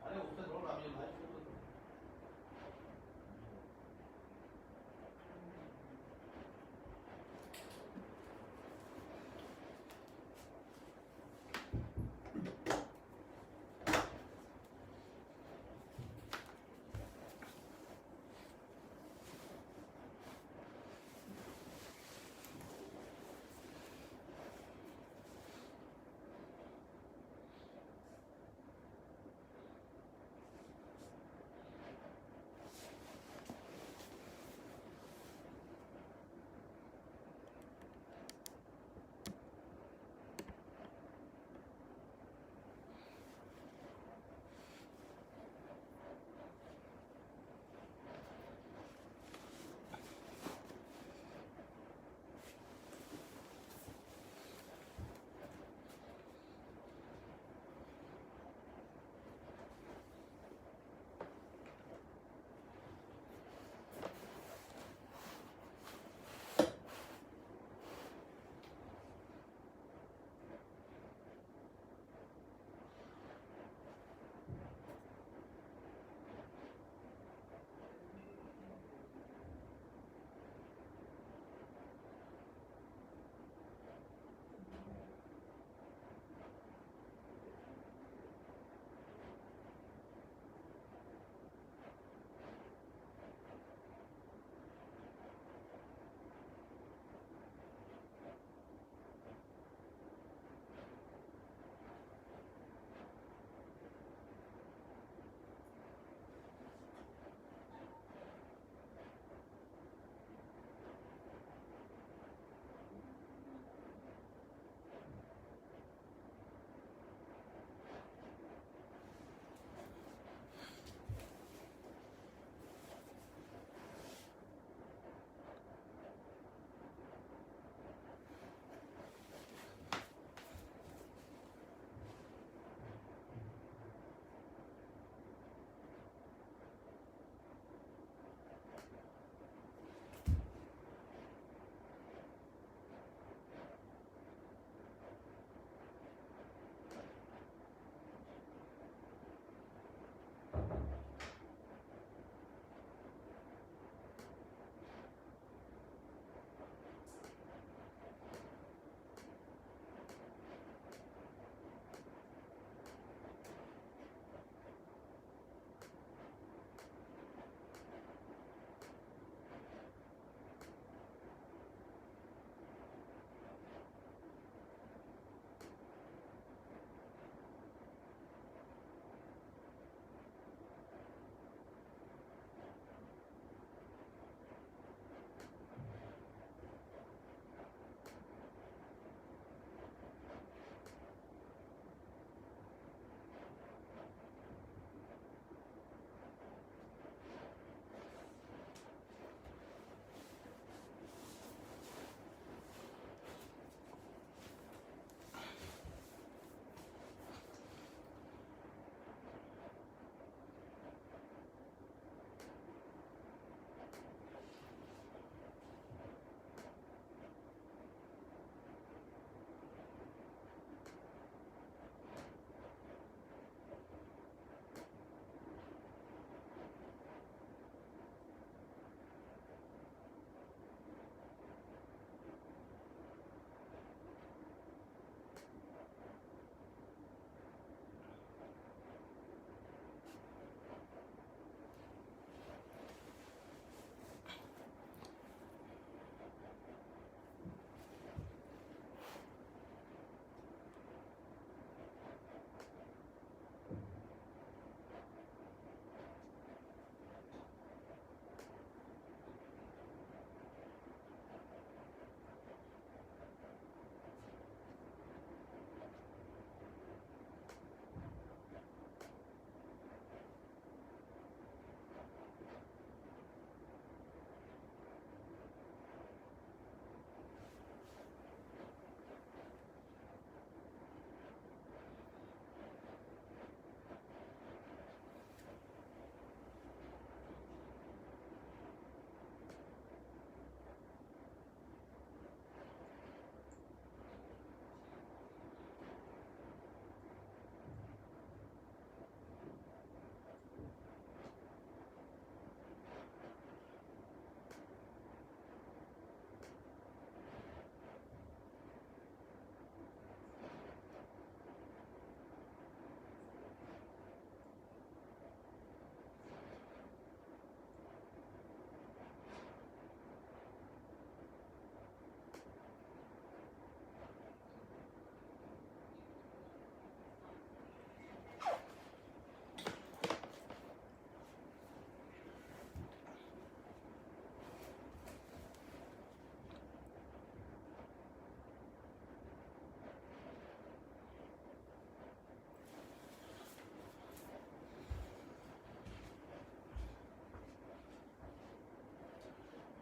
अरे उससे थोड़ा भाई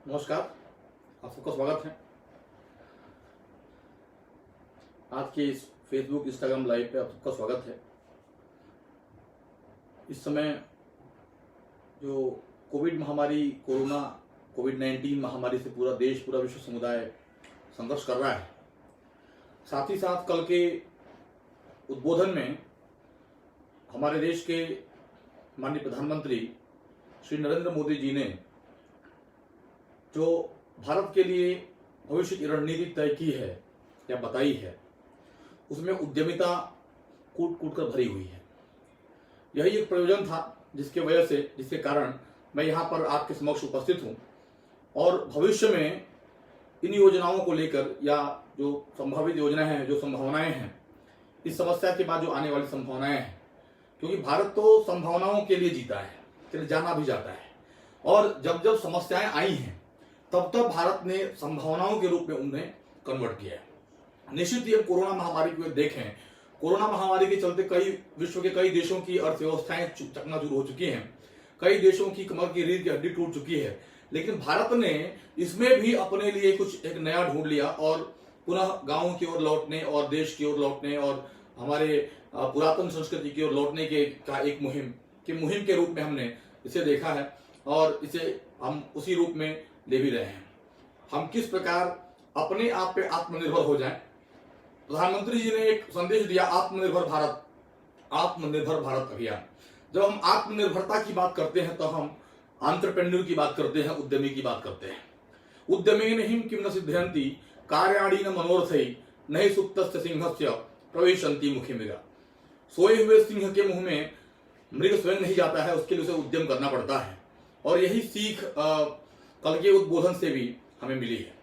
नमस्कार, आप सबका स्वागत है। आज के इस फेसबुक इंस्टाग्राम लाइव पे आप सबका स्वागत है। इस समय जो कोविड महामारी कोविड-19 महामारी से पूरा देश, पूरा विश्व समुदाय संघर्ष कर रहा है। साथ ही साथ कल के उद्बोधन में हमारे देश के माननीय प्रधानमंत्री श्री नरेंद्र मोदी जी ने जो भारत के लिए भविष्य की रणनीति तय की है या बताई है, उसमें उद्यमिता कूट कूट कर भरी हुई है। यही एक प्रयोजन था जिसके कारण मैं यहाँ पर आपके समक्ष उपस्थित हूँ और भविष्य में इन योजनाओं को लेकर या जो संभावित योजनाएं हैं, जो संभावनाएं हैं, इस समस्या के बाद जो आने वाली संभावनाएं हैं, क्योंकि भारत तो संभावनाओं के लिए जीता है, फिर जाना भी जाता है। और जब जब समस्याएं आई हैं तब तब भारत ने संभावनाओं के रूप में उन्हें कन्वर्ट किया है। निश्चित ही कोरोना महामारी को देखें, कोरोना महामारी के चलते विश्व के कई देशों की अर्थव्यवस्थाएं चकनाचूर हो चुकी हैं, कई देशों की कमर की रीढ़ की हड्डी टूट चुकी है, लेकिन भारत ने इसमें भी अपने लिए कुछ एक नया ढूंढ लिया और पुनः गांव की ओर लौटने और देश की ओर लौटने और हमारे पुरातन संस्कृति की ओर लौटने का एक मुहिम के रूप में हमने इसे देखा है और इसे हम उसी रूप में ले भी रहे हैं। हम किस प्रकार अपने आप पे आत्मनिर्भर हो जाएं। प्रधानमंत्री जी ने एक संदेश दिया, आत्मनिर्भर भारत अभियान। जब हम आत्मनिर्भरता की बात करते हैं तो हम एंटरप्रेन्योर की बात करते हैं, उद्यमी की बात करते हैं। उद्यमेन हिम किम न सिद्धयन्ति कार्याणि न मनोरथै नहि सुप्तस्य सिंहस्य प्रवेशन्ति मुखे मृगा। सोए हुए सिंह के मुंह में मृग स्वयं नहीं जाता है, उसके लिए उसे उद्यम करना पड़ता है। और यही सीख कल के उद्बोधन से भी हमें मिली है।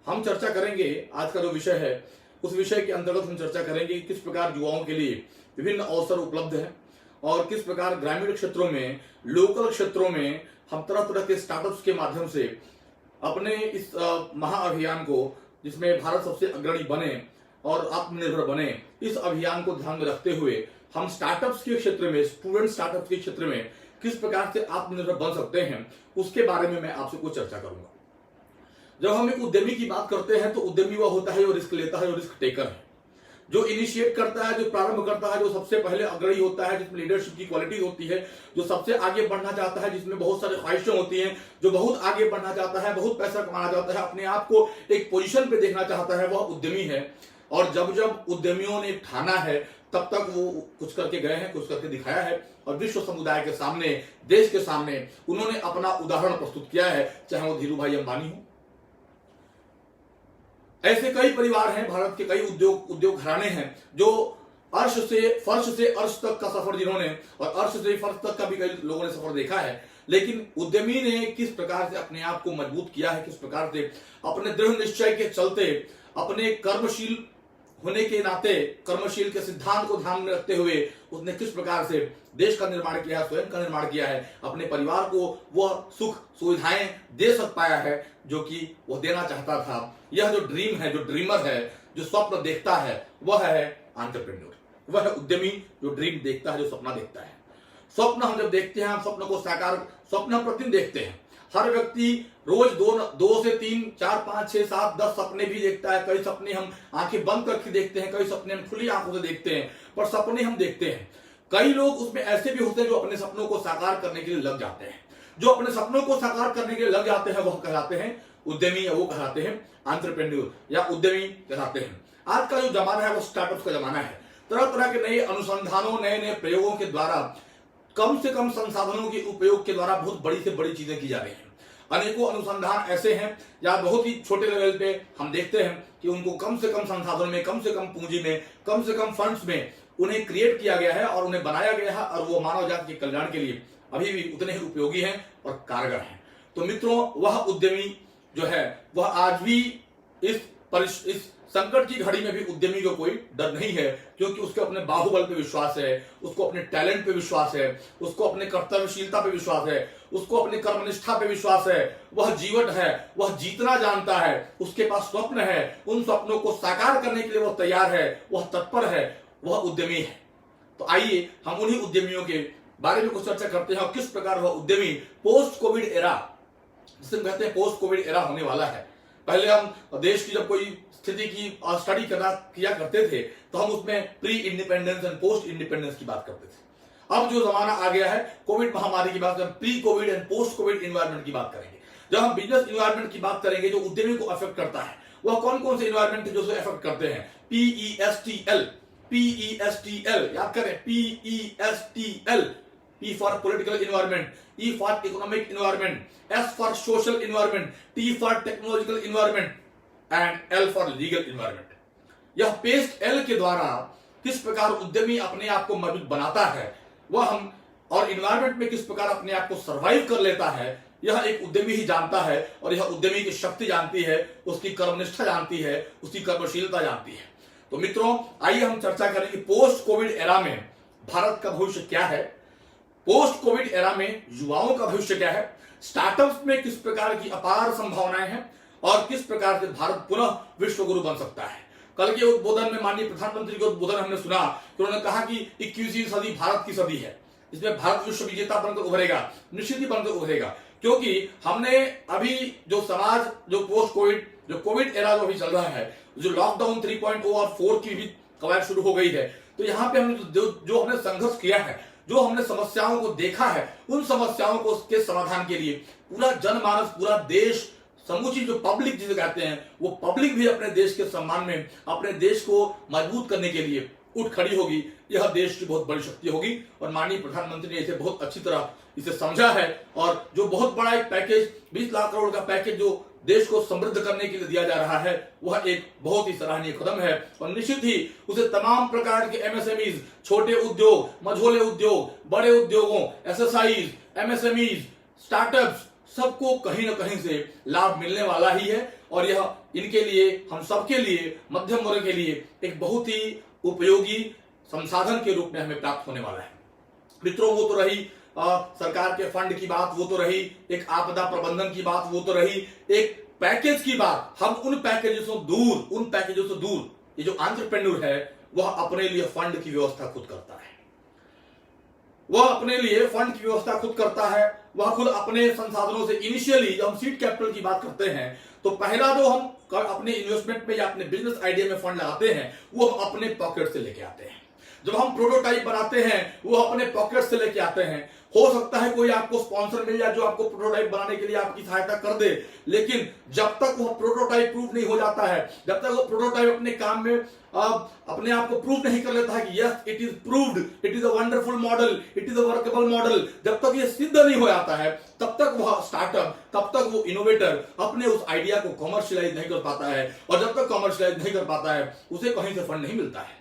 हम चर्चा करेंगे, आज का जो विषय है उस विषय के अंतर्गत हम चर्चा करेंगे कि किस प्रकार युवाओं के लिए विभिन्न अवसर उपलब्ध हैं और किस प्रकार ग्रामीण क्षेत्रों में, लोकल क्षेत्रों में हम तरह तरह के स्टार्टअप्स के माध्यम से अपने इस महाअभियान को, जिसमें भारत सबसे अग्रणी बने और आत्मनिर्भर बने, इस अभियान को ध्यान में रखते हुए हम स्टार्टअप्स के क्षेत्र में, स्टूडेंट स्टार्टअप्स के क्षेत्र में किस प्रकार से आत्मनिर्भर बन सकते हैं, उसके बारे में मैं आपसे कुछ चर्चा करूंगा। जब हम एक उद्यमी की बात करते हैं तो उद्यमी वह होता है जो रिस्क लेता है, जो रिस्क टेकर है, जो इनिशिएट करता है, जो प्रारंभ करता है, जो सबसे पहले अग्रणी होता है, जिसमें लीडरशिप की क्वालिटी होती है, जो सबसे आगे बढ़ना चाहता है, जिसमें बहुत सारी ख्वाहिशें होती हैं, जो बहुत आगे बढ़ना चाहता है, बहुत पैसा कमाना चाहता है, अपने आप को एक पोजीशन पे देखना चाहता है, वह उद्यमी है। और जब जब उद्यमियों ने ठाना है तब तक वो कुछ करके गए हैं, कुछ करके दिखाया है और विश्व समुदाय के सामने, देश के सामने उन्होंने अपना उदाहरण प्रस्तुत किया है, चाहे वो धीरू भाई अंबानी हो। ऐसे कई परिवार हैं, भारत के कई उद्योग घराने हैं जो फर्श से अर्श तक का सफर जिन्होंने, और अर्श से फर्श तक का भी कई लोगों ने सफर देखा है, लेकिन उद्यमी ने किस प्रकार से अपने आप को मजबूत किया है, किस प्रकार से अपने दृढ़ निश्चय के चलते, अपने कर्मशील होने के नाते, कर्मशील के सिद्धांत को ध्यान में रखते हुए उसने किस प्रकार से देश का निर्माण किया है, स्वयं का निर्माण किया है, अपने परिवार को वह सुख सुविधाएं दे सक पाया है जो कि वह देना चाहता था। यह जो ड्रीम है, जो ड्रीमर है, जो स्वप्न देखता है, वह है एंटरप्रेन्योर, वह है उद्यमी जो ड्रीम देखता है, जो सपना देखता है। स्वप्न हम जब देखते हैं, हम स्वप्न को साकार, स्वप्न हम प्रतिदिन देखते हैं। हर व्यक्ति रोज 2 से 3, 4, 5, 6, 7, 10 सपने भी देखता है। कई सपने हम आंखें बंद करके देखते हैं, कई सपने हम खुली आंखों से देखते हैं, पर सपने हम देखते हैं। कई लोग उसमें ऐसे भी होते हैं जो अपने सपनों को साकार करने के लिए लग जाते हैं। जो अपने सपनों को साकार करने के लिए लग जाते हैं वह कहलाते हैं उद्यमी, या वो कहलाते हैं एंटरप्रेन्योर या उद्यमी कहलाते हैं। आज का जो जमाना है वो स्टार्टअप्स का जमाना है। तरह तरह के नए अनुसंधानों, नए नए प्रयोगों के द्वारा, कम से कम संसाधनों के उपयोग के द्वारा बहुत बड़ी से बड़ी चीजें की जा रही हैं। अनेकों अनुसंधान ऐसे हैं जहां बहुत ही छोटे लेवल पे हम देखते हैं कि उनको कम से कम संसाधनों में, कम से कम पूंजी में, कम से कम फंड्स में उन्हें क्रिएट किया गया है और उन्हें बनाया गया है, और वो मानव जाति के कल्याण के लिए अभी भी उतने ही उपयोगी हैं और कारगर हैं। तो मित्रों, वह उद्यमी जो है वह आज भी इस संकट की घड़ी में भी उद्यमी को कोई डर नहीं है, क्योंकि उसके अपने बाहुबल पे विश्वास है, उसको अपने टैलेंट पे विश्वास है, उसको अपने कर्तव्यशीलता पे विश्वास है, उसको अपनी कर्मनिष्ठा पे विश्वास है। वह जीवट है, वह जीतना जानता है, उसके पास स्वप्न है, उन स्वप्नों को साकार करने के लिए वह तैयार है, वह तत्पर है, वह उद्यमी है। तो आइए हम उन्हीं उद्यमियों के बारे में कुछ चर्चा करते हैं और किस प्रकार वह उद्यमी पोस्ट कोविड एरा जिसे हम कहते हैं पोस्ट कोविड एरा होने वाला है। पहले हम देश की जब कोई स्थिति की स्टडी किया करते थे तो हम उसमें pre independence and post independence की बात करते थे। अब जो जमाना आ गया है कोविड महामारी की बात, pre Covid and post Covid environment की बात करेंगे। जब हम बिजनेस इन्वायरमेंट की बात करेंगे जो उद्यमी को अफेक्ट करता है, वह कौन कौन से इन्वायरमेंट जो अफेक्ट करते हैं? PESTL याद करें, PESTL। P for political environment, E for economic environment, S for social environment, T for technological environment and L for legal environment। यह पेस्ट L के द्वारा किस प्रकार उद्यमी अपने आप को मजबूत बनाता है वह हम, और इन्वायरमेंट में किस प्रकार अपने आप को सर्वाइव कर लेता है, यह एक उद्यमी ही जानता है। और यह उद्यमी की शक्ति जानती है, उसकी कर्मनिष्ठा जानती है, उसकी कर्मशीलता जानती है। तो मित्रों, आइए हम चर्चा करें कि पोस्ट कोविड एरा में भारत का भविष्य क्या है, पोस्ट कोविड एरा में युवाओं का भविष्य क्या है, स्टार्टअप्स में किस प्रकार की अपार संभावनाएं हैं और किस प्रकार से भारत पुनः विश्व गुरु बन सकता है। कल के उद्बोधन में माननीय प्रधानमंत्री के उद्बोधन हमने सुना कि उन्होंने कहा कि 21वीं सदी भारत की सदी है, इसमें भारत विश्व विजेता बनकर उभरेगा, निश्चित ही बनकर उभरेगा। क्योंकि हमने अभी जो समाज, जो पोस्ट कोविड, जो कोविड एरा जो अभी चल रहा है, जो लॉकडाउन 3.0 और 4 की भी कवायद शुरू हो गई है, तो यहाँ पे हमने जो हमने संघर्ष किया है, जो हमने समस्याओं को देखा है, उन समस्याओं को के समाधान के लिए पूरा जनमानस, पूरा देश, समूची जो पब्लिक जिसे कहते हैं, वो पब्लिक भी अपने देश के सम्मान में, अपने देश को मजबूत करने के लिए उठ खड़ी होगी। यह देश की बहुत बड़ी शक्ति होगी और माननीय प्रधानमंत्री ने इसे बहुत अच्छी तरह इसे समझा है। और जो बहुत बड़ा एक पैकेज, 20 लाख करोड़ का पैकेज जो देश को समृद्ध करने के लिए दिया जा रहा है, वह एक बहुत ही सराहनीय कदम है। और निश्चित ही उसे तमाम प्रकार के MSMEs, छोटे उद्योग, मझोले उद्योग, बड़े उद्योगों, SSIs, MSMEs, स्टार्टअप्स, सबको कहीं ना कहीं से लाभ मिलने वाला ही है। और यह इनके लिए, हम सबके लिए, मध्यम वर्ग के लिए एक बहुत ही उपयोगी संसाधन के रूप में हमें प्राप्त होने वाला है। मित्रों, वो तो रही सरकार के फंड की बात, वो तो रही एक आपदा प्रबंधन की बात, वो तो रही एक पैकेज की बात। हम उन पैकेजों से दूर ये जो एंटरप्रेन्योर है वह अपने लिए फंड की व्यवस्था खुद करता है, वह अपने लिए फंड की व्यवस्था खुद करता है, वह खुद अपने संसाधनों से। इनिशियली जब हम सीड कैपिटल की बात करते हैं तो पहला जो हम अपने इन्वेस्टमेंट में या अपने बिजनेस आइडिया में फंड लगाते हैं वो हम अपने पॉकेट से लेके आते हैं। जब हम प्रोटोटाइप बनाते हैं वो अपने पॉकेट से लेके आते हैं। हो सकता है कोई आपको स्पॉन्सर मिल जाए जो आपको प्रोटोटाइप बनाने के लिए आपकी सहायता कर दे, लेकिन जब तक वो प्रोटोटाइप प्रूव नहीं हो जाता है, जब तक वो प्रोटोटाइप अपने काम में अपने आप को प्रूव नहीं कर लेता है कि yes it is proved, it is a wonderful model, it is a workable model, जब तक ये सिद्ध नहीं हो जाता है तब तक वह स्टार्टअप, तब तक वो इनोवेटर अपने उस आइडिया को कॉमर्शियलाइज नहीं कर पाता है। और जब तक कॉमर्शियलाइज नहीं कर पाता है उसे कहीं से फंड नहीं मिलता है,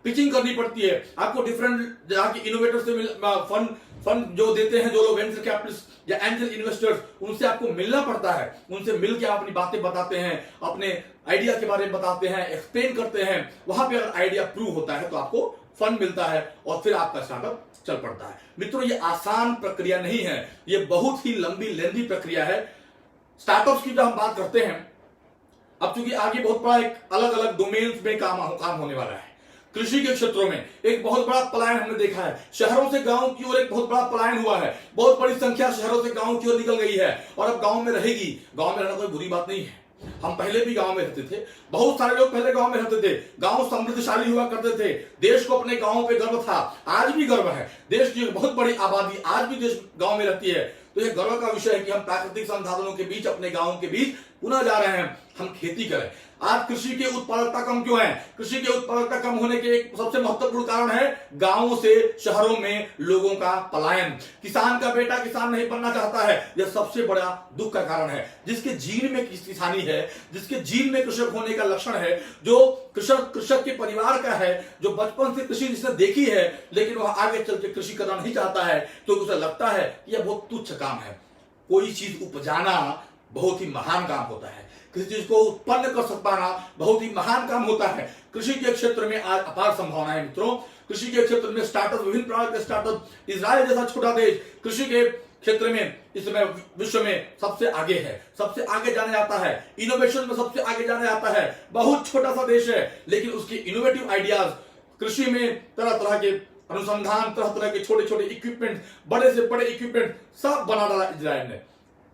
पिचिंग करनी पड़ती है आपको। डिफरेंट जहां की इनोवेटर से फंड जो देते हैं, जो लोग वेंचर कैपिटलिस्ट या एंजल इन्वेस्टर्स, उनसे आपको मिलना पड़ता है। उनसे मिलकर आप अपनी बातें बताते हैं, अपने आइडिया के बारे में बताते हैं, एक्सप्लेन करते हैं। वहां पे अगर आइडिया प्रूव होता है तो आपको फंड मिलता है और फिर आपका स्टार्टअप चल पड़ता है। मित्रों, ये आसान प्रक्रिया नहीं है, ये बहुत ही लंबी लेंदी प्रक्रिया है। स्टार्टअप्स की जब हम बात करते हैं, अब चूंकि आगे बहुत बड़ा एक अलग अलग डोमेन्स में काम होने वाला है। कृषि के क्षेत्रों में एक बहुत बड़ा पलायन हमने देखा है, शहरों से गांव की ओर एक बहुत बड़ा पलायन हुआ है। बहुत बड़ी संख्या शहरों से गांव की ओर निकल गई है और अब गांव में रहेगी। गांव में रहना कोई बुरी बात नहीं है, हम पहले भी गांव में रहते थे, बहुत सारे लोग पहले गांव में रहते थे, गांव समृद्धशाली हुआ करते थे, देश को अपने गांव पे गर्व था, आज भी गर्व है। देश की बहुत बड़ी आबादी आज भी देश गांव में रहती है। तो यह गर्व का विषय है कि हम प्राकृतिक संसाधनों के बीच, अपने गांव के बीच पुनः जा रहे हैं, हम खेती करें। आज कृषि की उत्पादकता कम क्यों है? कृषि की उत्पादकता कम होने के एक सबसे महत्वपूर्ण कारण है गांवों से शहरों में लोगों का पलायन। किसान का बेटा किसान नहीं बनना चाहता है, यह सबसे बड़ा दुख का कारण है। जिसके जीन में किसानी है, जिसके जीन में कृषक होने का लक्षण है, जो कृषक के परिवार का है, जो बचपन से कृषि जिसने देखी है, लेकिन वह आगे चल के कृषि करना नहीं चाहता है, तो उसे लगता है कि यह बहुत तुच्छ काम है। कोई चीज उपजाना बहुत ही महान काम होता है, किसी चीज को उत्पन्न कर पाना बहुत ही महान काम होता है। कृषि के क्षेत्र में आज अपार संभावनाएं मित्रों। कृषि के क्षेत्र में स्टार्टअप, विभिन्न प्रकार के स्टार्टअप, इजराइल जैसा छोटा देश कृषि के क्षेत्र में इस समय विश्व में सबसे आगे है, सबसे आगे जाने जाता है, इनोवेशन में सबसे आगे जाने जाता है। बहुत छोटा सा देश है लेकिन उसके इनोवेटिव आइडियाज, कृषि में तरह तरह के अनुसंधान, तरह तरह के छोटे छोटे इक्विपमेंट, बड़े से बड़े इक्विपमेंट सब बना डाला इजराइल ने।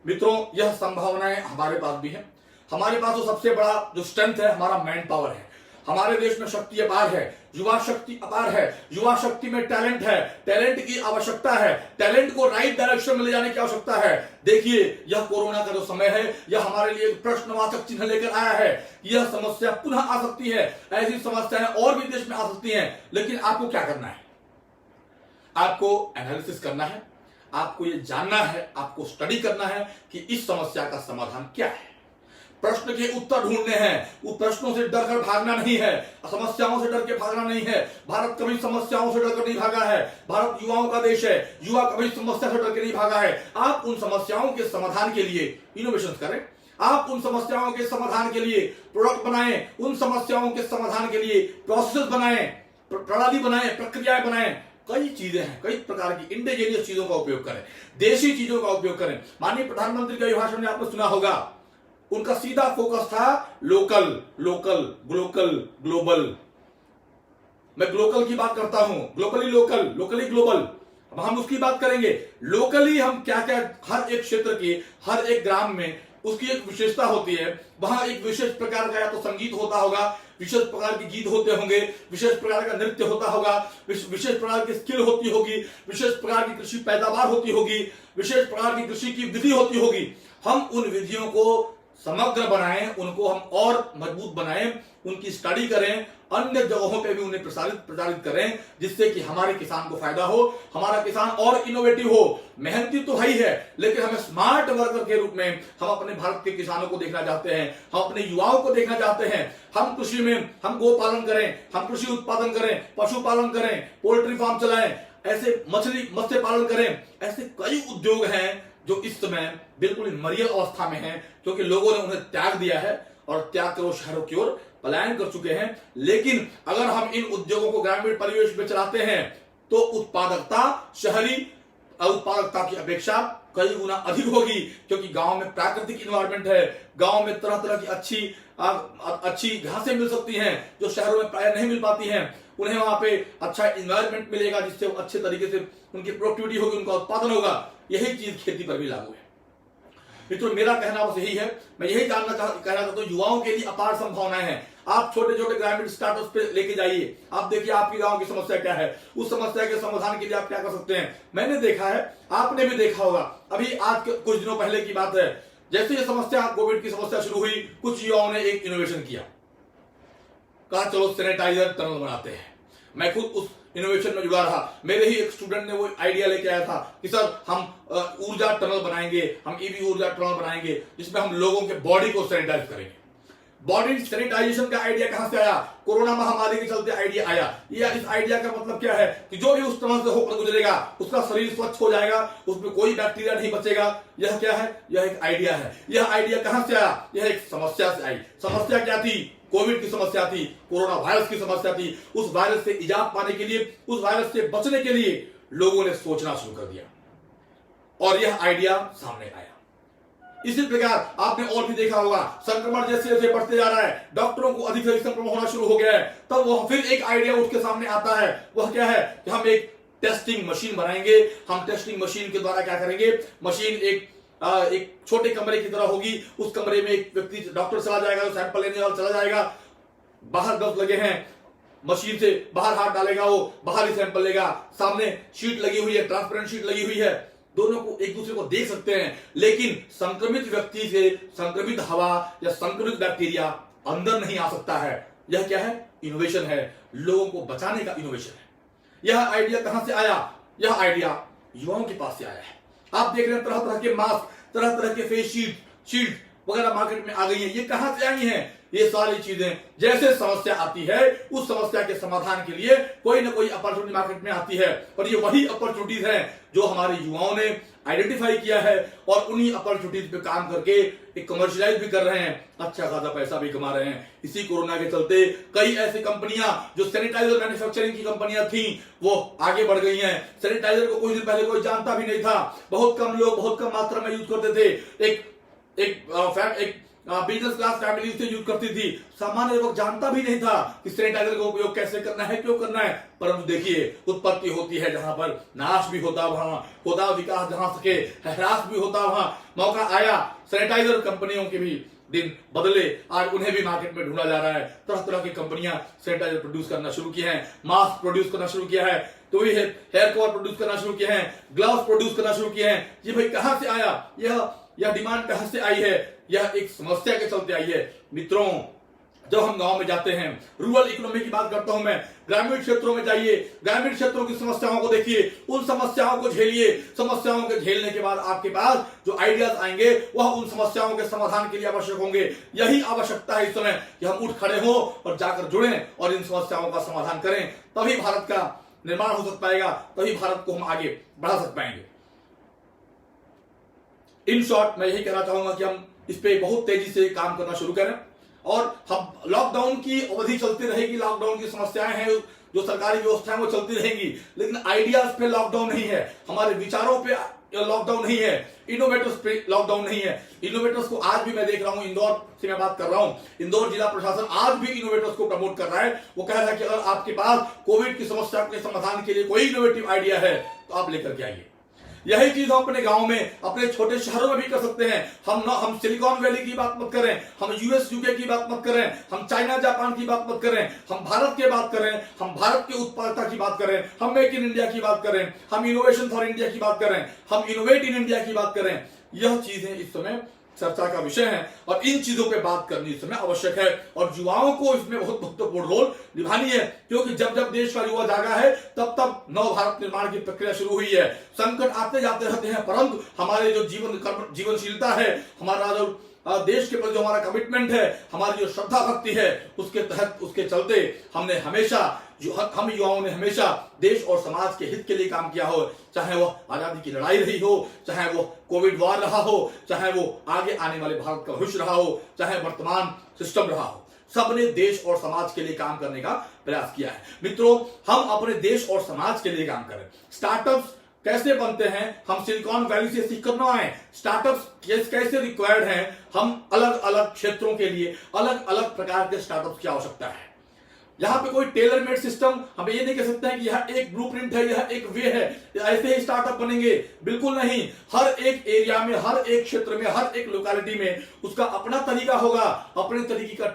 मित्रों, यह संभावनाएं हमारे पास भी है। हमारे पास तो सबसे बड़ा जो स्ट्रेंथ है हमारा मैन पावर है। हमारे देश में शक्ति अपार है, युवा शक्ति अपार है, युवा शक्ति में टैलेंट है, टैलेंट की आवश्यकता है, टैलेंट को राइट डायरेक्शन में ले जाने की आवश्यकता है। देखिए, यह कोरोना का जो समय है यह हमारे लिए एक प्रश्नवाचक चिन्ह लेकर आया है। यह समस्या पुनः आ सकती है, ऐसी समस्याएं और भी देश में आ सकती हैं, लेकिन आपको क्या करना है? आपको एनालिसिस करना है, आपको ये जानना है, आपको स्टडी करना है कि इस समस्या का समाधान क्या है। प्रश्न के उत्तर ढूंढने हैं, उन प्रश्नों से डरकर भागना नहीं है, समस्याओं से डर के भागना नहीं है। भारत कभी समस्याओं से डरकर नहीं भागा है। भारत युवाओं का देश है, युवा कभी समस्या से डर के नहीं भागा है। आप उन समस्याओं के समाधान के लिए इनोवेशन करें, आप उन समस्याओं के समाधान के लिए प्रोडक्ट बनाएं, उन समस्याओं के समाधान के लिए प्रोसेस बनाएं, प्रणाली बनाएं, प्रक्रियाएं बनाएं। कई चीजें हैं, कई प्रकार की इंडिजीनियस चीजों का उपयोग करें, देशी चीजों का उपयोग करें। माननीय प्रधानमंत्री का भाषण में आपने सुना होगा, उनका सीधा फोकस था लोकल, लोकल, ग्लोकल, ग्लोबल। मैं ग्लोकल की बात करता हूं, ग्लोबली लोकल, लोकली ग्लोबल। अब हम उसकी बात करेंगे। लोकली हम क्या क्या, हर एक क्षेत्र की, हर एक ग्राम में उसकी एक विशेषता होती है। वहां एक विशेष प्रकार का या तो संगीत होता होगा, विशेष प्रकार के गीत होते होंगे, विशेष प्रकार का नृत्य होता होगा, विशेष प्रकार की स्किल होती होगी, विशेष प्रकार की कृषि पैदावार होती होगी, विशेष प्रकार की कृषि की विधि होती होगी। हम उन विधियों को समग्र बनाएं, उनको हम और मजबूत बनाएं, उनकी स्टडी करें, अन्य जगहों पे भी उन्हें प्रचारित करें, जिससे कि हमारे किसान को फायदा हो, हमारा किसान और इनोवेटिव हो। मेहनती तो है ही है, लेकिन हमें स्मार्ट वर्कर के रूप में हम अपने भारत के किसानों को देखना चाहते हैं, हम अपने युवाओं को देखना चाहते हैं। हम कृषि में हम गो पालन करें, हम कृषि उत्पादन करें, पशुपालन करें, पोल्ट्री फार्म चलाएं, ऐसे मत्स्य पालन करें। ऐसे कई उद्योग हैं जो इस समय बिल्कुल मरियल अवस्था में हैं, क्योंकि लोगों ने उन्हें त्याग दिया है और त्याग कर वो शहरों की ओर पलायन कर चुके हैं। लेकिन अगर हम इन उद्योगों को ग्रामीण परिवेश में चलाते हैं तो उत्पादकता शहरी उत्पादकता की अपेक्षा कई गुना अधिक होगी, क्योंकि गांव में प्राकृतिक इन्वायरमेंट है, गांव में तरह तरह की अच्छी घासें मिल सकती हैं जो शहरों में प्राय नहीं मिल पाती हैं। उन्हें वहां पे अच्छा इन्वायरमेंट मिलेगा, जिससे वो अच्छे तरीके से उनकी प्रोडक्टिविटी होगी, उनका उत्पादन होगा। यही चीज खेती पर भी लागू है। मित्रों, मेरा कहना बस यही है, मैं यही कहना चाहता हूं, युवाओं के लिए अपार संभावनाएं हैं। आप छोटे छोटे ग्रामीण स्टार्टअप पे लेके जाइए, आप देखिए आपके गांव की समस्या क्या है, उस समस्या के समाधान के लिए आप क्या कर सकते हैं। मैंने देखा है, आपने भी देखा होगा, अभी आज कुछ दिनों पहले की बात है, जैसे ये समस्या कोविड की समस्या शुरू हुई, कुछ युवाओं ने एक इनोवेशन किया, कहा चलो सैनिटाइजर टनल बनाते हैं। मैं खुद उस इनोवेशन में जुड़ा रहा। मेरे ही एक स्टूडेंट ने वो आइडिया लेके आया था कि सर हम ऊर्जा टनल बनाएंगे, हम ईवी ऊर्जा टनल बनाएंगे, जिसमें हम लोगों के बॉडी को सैनिटाइज करेंगे। बॉडी सैनिटाइजेशन का आइडिया कहां से आया? कोरोना महामारी के चलते आइडिया आया। इस आइडिया का मतलब क्या है कि जो भी उस टनल से होकर गुजरेगा उसका शरीर स्वच्छ हो जाएगा, उसमें कोई बैक्टीरिया नहीं बचेगा। यह क्या है? यह एक आइडिया है। यह आइडिया कहां से आया? यह एक समस्या से आई। समस्या क्या थी? कोविड की समस्या थी, कोरोना वायरस की समस्या थी। उस वायरस से इजाद पाने के लिए, उस वायरस से बचने के लिए लोगों ने सोचना शुरू कर दिया और यह आइडिया सामने आया। इसी प्रकार आपने और भी देखा होगा, संक्रमण जैसे जैसे बढ़ते जा रहा है, डॉक्टरों को अधिक से अधिक संक्रमण होना शुरू हो गया है, तब वह फिर एक आइडिया उठ के सामने आता है। वह क्या है कि हम एक टेस्टिंग मशीन बनाएंगे। हम टेस्टिंग मशीन के द्वारा क्या करेंगे? मशीन एक छोटे कमरे की तरह होगी। उस कमरे में एक व्यक्ति, डॉक्टर चला जाएगा, सैंपल लेने वाला चला जाएगा, बाहर ग्लव्स लगे हैं, मशीन से बाहर हाथ डालेगा, वो बाहर ही सैंपल लेगा। सामने शीट लगी हुई है, ट्रांसपेरेंट शीट लगी हुई है, दोनों को एक दूसरे को देख सकते हैं। लेकिन संक्रमित व्यक्ति से संक्रमित हवा या संक्रमित बैक्टीरिया अंदर नहीं आ सकता है। यह क्या है? इनोवेशन है, लोगों को बचाने का इनोवेशन है। यह आइडिया कहां से आया? यह आइडिया युवाओं के पास से आया है। आप देख रहे हैं तरह तरह के मास्क, तरह तरह के फेस शील्ड वगैरह मार्केट में आ गई है। ये कहां से आई हैं? ये सारी चीजें जैसे समस्या आती है, उस समस्या के समाधान के लिए कोई ना कोई अपॉर्चुनिटी मार्केट में आती है, और ये वही अपॉर्चुनिटीज हैं जो हमारे युवाओं ने आइडेंटिफाई किया है और उन्हीं अपॉर्चुनिटीज पे काम करके एक कमर्शियलाइज भी कर रहे हैं, अच्छा खासा पैसा भी कमा रहे हैं। इसी कोरोना के चलते कई ऐसी कंपनियां जो सैनिटाइजर मैन्युफैक्चरिंग की कंपनियां थी, वो आगे बढ़ गई हैं। सैनिटाइजर को कुछ दिन पहले कोई जानता भी नहीं था, बहुत कम लोग बहुत कम मात्रा में यूज करते थे। एक बिजनेस क्लास फैमिली उसे यूज करती थी। सामान्य लोग जानता भी नहीं था कि सैनिटाइजर का उपयोग कैसे करना है, क्यों करना है। परंतु देखिए, उत्पत्ति होती है जहां पर नाश भी होता, वहां होता विकास, जहां सके ह्रास भी होता, वहां मौका आया। सैनिटाइजर कंपनियों के भी दिन बदले, आज उन्हें भी मार्केट में ढूंढा जा रहा है। तरह तरह की कंपनियां सैनिटाइजर प्रोड्यूस करना शुरू की हैं, मास्क प्रोड्यूस करना शुरू किया है, तो ये हेयर कवर प्रोड्यूस करना शुरू किए हैं, ग्लव्स प्रोड्यूस करना शुरू किए हैं। ये भाई कहां से आया, यह डिमांड कहां से आई है? यह एक समस्या के चलते आई है। मित्रों, जब हम गांव में जाते हैं, रूरल इकोनॉमी की बात करता हूं मैं, ग्रामीण क्षेत्रों में जाइए, ग्रामीण क्षेत्रों की समस्याओं को देखिए, उन समस्याओं को झेलिए। समस्याओं के झेलने के बाद आपके पास जो आइडियाज आएंगे वह उन समस्याओं के समाधान के लिए आवश्यक होंगे। यही आवश्यकता है इस समय कि हम उठ खड़े हो और जाकर जुड़ें और इन समस्याओं का समाधान करें। तभी भारत का निर्माण हो सकता पाएगा, तभी भारत को हम आगे बढ़ा सकते पाएंगे। इन शॉर्ट मैं यही कहना चाहूंगा कि हम इस पे बहुत तेजी से काम करना शुरू करें और हम लॉकडाउन की अवधि चलती रहेगी, लॉकडाउन की समस्याएं हैं, जो सरकारी व्यवस्थाएं वो चलती रहेंगी, लेकिन आइडियाज पे लॉकडाउन नहीं है, हमारे विचारों पे लॉकडाउन नहीं है, इनोवेटर्स पे लॉकडाउन नहीं है। इनोवेटर्स को आज भी मैं देख रहा हूं, इंदौर से मैं बात कर रहा हूं, इंदौर जिला प्रशासन आज भी इनोवेटर्स को प्रमोट कर रहा है। वो कह रहा है कि अगर आपके पास कोविड की समस्या के समाधान के लिए कोई इनोवेटिव आइडिया है तो आप लेकर के आइए। यही चीज हम अपने गांव में, अपने छोटे शहरों में भी कर सकते हैं। हम सिलिकॉन वैली की बात मत करें, हम यूएस यूके की बात मत करें, हम चाइना जापान की बात मत करें, हम भारत की बात करें, हम भारत के उत्पादकता की बात करें, हम मेक इन इंडिया की बात करें, हम इनोवेशन फॉर इंडिया की बात करें, हम इनोवेट इन इंडिया की बात करें। यह चीजें इस समय चर्चा का विषय है और इन चीजों पे बात करनी इस समय आवश्यक है और युवाओं को इसमें बहुत महत्वपूर्ण रोल निभानी है, क्योंकि जब जब देश का युवा जागा है तब तब नव भारत निर्माण की प्रक्रिया शुरू हुई है। संकट आते जाते रहते हैं, परंतु हमारे जो जीवनशीलता है, हमारा जो देश के प्रति जो हमारा कमिटमेंट है, हमारी जो श्रद्धा भक्ति है, उसके तहत, उसके चलते हमने हमेशा, हम युवाओं ने हमेशा देश और समाज के हित के लिए काम किया हो, चाहे वो आजादी की लड़ाई रही हो, चाहे वो कोविड वॉर रहा हो, चाहे वो आगे आने वाले भारत का भविष्य रहा हो, चाहे वर्तमान सिस्टम रहा हो, सबने देश और समाज के लिए काम करने का प्रयास किया है। मित्रों, हम अपने देश और समाज के लिए काम करें। स्टार्टअप्स कैसे बनते हैं, हम सिलिकॉन वैली से सीख कर ना आए। स्टार्टअप्स कैसे रिक्वायर्ड हैं, हम अलग अलग क्षेत्रों के लिए अलग अलग प्रकार के स्टार्टअप्स की आवश्यकता है। यहां पे कोई टेलर मेड सिस्टम, हम ये नहीं कह सकते हैं कि यह एक ब्लूप्रिंट है, यह एक वे है, ऐसे ही स्टार्टअप बनेंगे, बिल्कुल नहीं। हर एक एरिया में, हर एक क्षेत्र में, हर एक लोकेलिटी में उसका अपना तरीका होगा, अपने तरीके का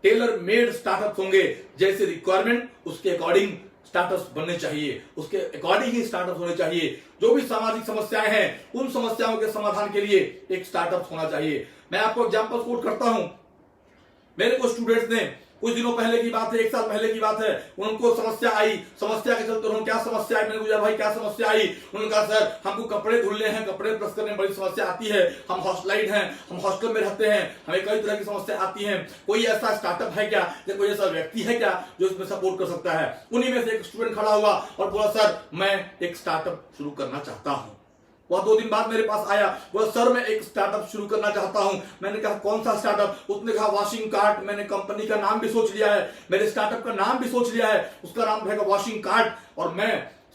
टेलर मेड स्टार्टअप होंगे। जैसे रिक्वायरमेंट, उसके अकॉर्डिंग स्टार्टअप्स बनने चाहिए, उसके अकॉर्डिंग ही स्टार्टअप होने चाहिए। जो भी सामाजिक समस्याएं हैं, उन समस्याओं के समाधान के लिए एक स्टार्टअप होना चाहिए। मैं आपको एग्जांपल कोट करता हूं। मेरे को स्टूडेंट्स ने, कुछ दिनों पहले की बात है, 1 साल पहले की बात है, उनको समस्या आई, समस्या के चलते उन्होंने क्या समस्या आई, मैंने पूछा भाई क्या समस्या आई? उन्होंने कहा सर हमको कपड़े धुलने हैं, कपड़े प्रेस करने में बड़ी समस्या आती है, हम हॉस्टलाइट हैं, हम हॉस्टल में रहते हैं, हमें कई तरह की समस्या आती है। कोई ऐसा स्टार्टअप है क्या, या कोई ऐसा व्यक्ति है क्या जो इसमें सपोर्ट कर सकता है? उन्हीं में से एक स्टूडेंट खड़ा हुआ और बोला सर मैं एक स्टार्टअप शुरू करना चाहता हूं। वह 2 दिन बाद मेरे पास आया, बोला सर मैं एक स्टार्टअप शुरू करना चाहता हूं। मैंने कहा कौन सा स्टार्टअप? उसने कहा वॉशिंग कार्ट। मैंने कंपनी का नाम भी सोच लिया है, मेरे स्टार्टअप का नाम भी सोच लिया है, उसका नाम रहेगा वॉशिंग कार्ट। और मैं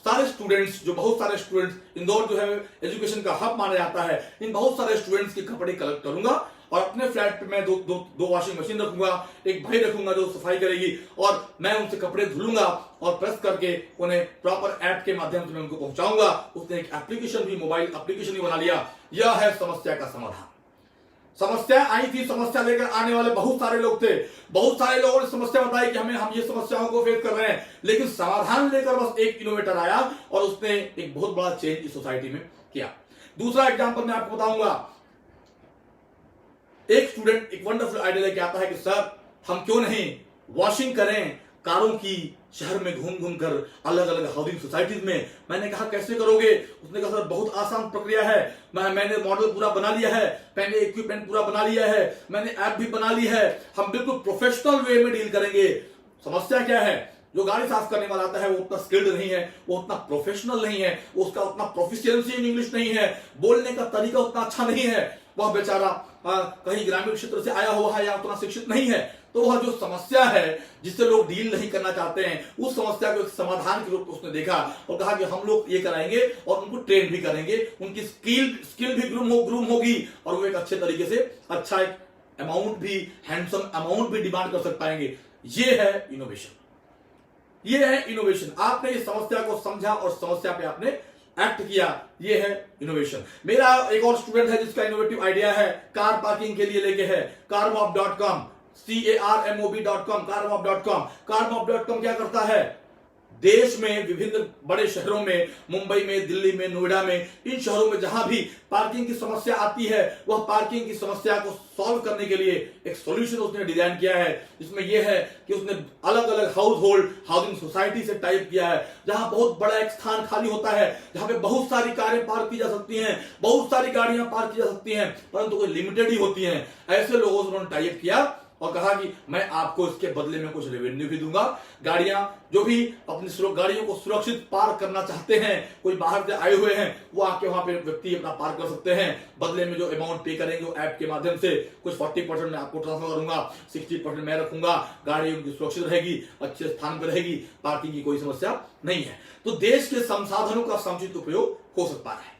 सारे स्टूडेंट्स, जो बहुत सारे स्टूडेंट्स, इंदौर जो है एजुकेशन का हब माना जाता है, इन बहुत सारे स्टूडेंट्स के कपड़े कलेक्ट करूंगा और अपने फ्लैट पे मैं दो वॉशिंग मशीन रखूंगा, एक भाई रखूंगा जो सफाई करेगी, और मैं उनसे कपड़े धुलूंगा और प्रेस करके उन्हें प्रॉपर ऐप के माध्यम से मैं उनको पहुंचाऊंगा। उसने एक एप्लीकेशन भी, मोबाइल एप्लीकेशन भी बना लिया। यह है समस्या का समाधान। समस्या आई थी, समस्या लेकर आने वाले बहुत सारे लोग थे, बहुत सारे लोगों ने समस्या बताई कि हम ये समस्याओं को फेस कर रहे हैं, लेकिन समाधान लेकर बस एक इनोवेटर आया और उसने एक बहुत बड़ा चेंज इस सोसाइटी में किया। दूसरा एग्जांपल मैं आपको बताऊंगा। एक स्टूडेंट एक वंडरफुल आइडिया लेके आता है कि सर हम क्यों नहीं वॉशिंग करें कारों की, शहर में घूम घूम कर अलग अलग हाउसिंग सोसाइटीज में। मैंने कहा कैसे करोगे? उसने कहा सर बहुत आसान प्रक्रिया है, मैंने मॉडल पूरा बना लिया है, मैंने इक्विपमेंट पूरा बना लिया है, मैंने ऐप भी बना ली है, हम बिल्कुल प्रोफेशनल वे में डील करेंगे। समस्या क्या है? जो गाड़ी साफ करने वाला आता है वो उतना स्किल्ड नहीं है, वो उतना प्रोफेशनल नहीं है, उसका उतना प्रोफिशिएंसी इन इंग्लिश नहीं है, बोलने का तरीका उतना अच्छा नहीं है। वह बेचारा कहीं ग्रामीण क्षेत्र से आया हुआ है या उतना शिक्षित नहीं है, तो वह जो समस्या है जिससे लोग डील नहीं करना चाहते हैं, उस समस्या को एक समाधान के रूप में उसने देखा और कहा कि हम लोग ये कराएंगे और उनको ट्रेन भी करेंगे, उनकी स्किल भी ग्रूम होगी और वो एक अच्छे तरीके से अच्छा एक अमाउंट भी, हैंडसम अमाउंट भी डिमांड कर सक पाएंगे। ये है इनोवेशन, ये है इनोवेशन। आपने इस समस्या को समझा और समस्या पे आपने एक्ट किया, ये है इनोवेशन। मेरा एक और स्टूडेंट है जिसका इनोवेटिव आइडिया है, कार पार्किंग के लिए लेके है carmob.com, carmob.com, carmob.com। carmob.com क्या करता है? देश में विभिन्न बड़े शहरों में, मुंबई में, दिल्ली में, नोएडा में, इन शहरों में जहां भी पार्किंग की समस्या आती है, वह पार्किंग की समस्या को सॉल्व करने के लिए एक सॉल्यूशन उसने डिजाइन किया है, जिसमें यह है कि उसने अलग अलग हाउसिंग सोसाइटी से टाइप किया है, जहां बहुत बड़ा एक स्थान खाली होता है, जहां पे बहुत सारी कारें पार्क की जा सकती हैं, बहुत सारी गाड़ियां पार्क की जा सकती हैं, परंतु कोई लिमिटेड ही होती हैं। ऐसे लोगों से उन्होंने टाइप किया और कहा कि मैं आपको इसके बदले में कुछ रेवेन्यू भी दूंगा। गाड़ियां जो भी अपनी गाड़ियों को सुरक्षित पार्क करना चाहते हैं, कोई बाहर से आए हुए हैं, वो आके वहां पे व्यक्ति अपना पार्क कर सकते हैं। बदले में जो अमाउंट पे करेंगे वो ऐप के माध्यम से कुछ 40% मैं आपको ट्रांसफर करूंगा, 60% मैं रखूंगा, गाड़ी उनकी सुरक्षित रहेगी, अच्छे स्थान पर रहेगी, पार्किंग की कोई समस्या नहीं है। तो देश के संसाधनों का समुचित उपयोग हो सकता है।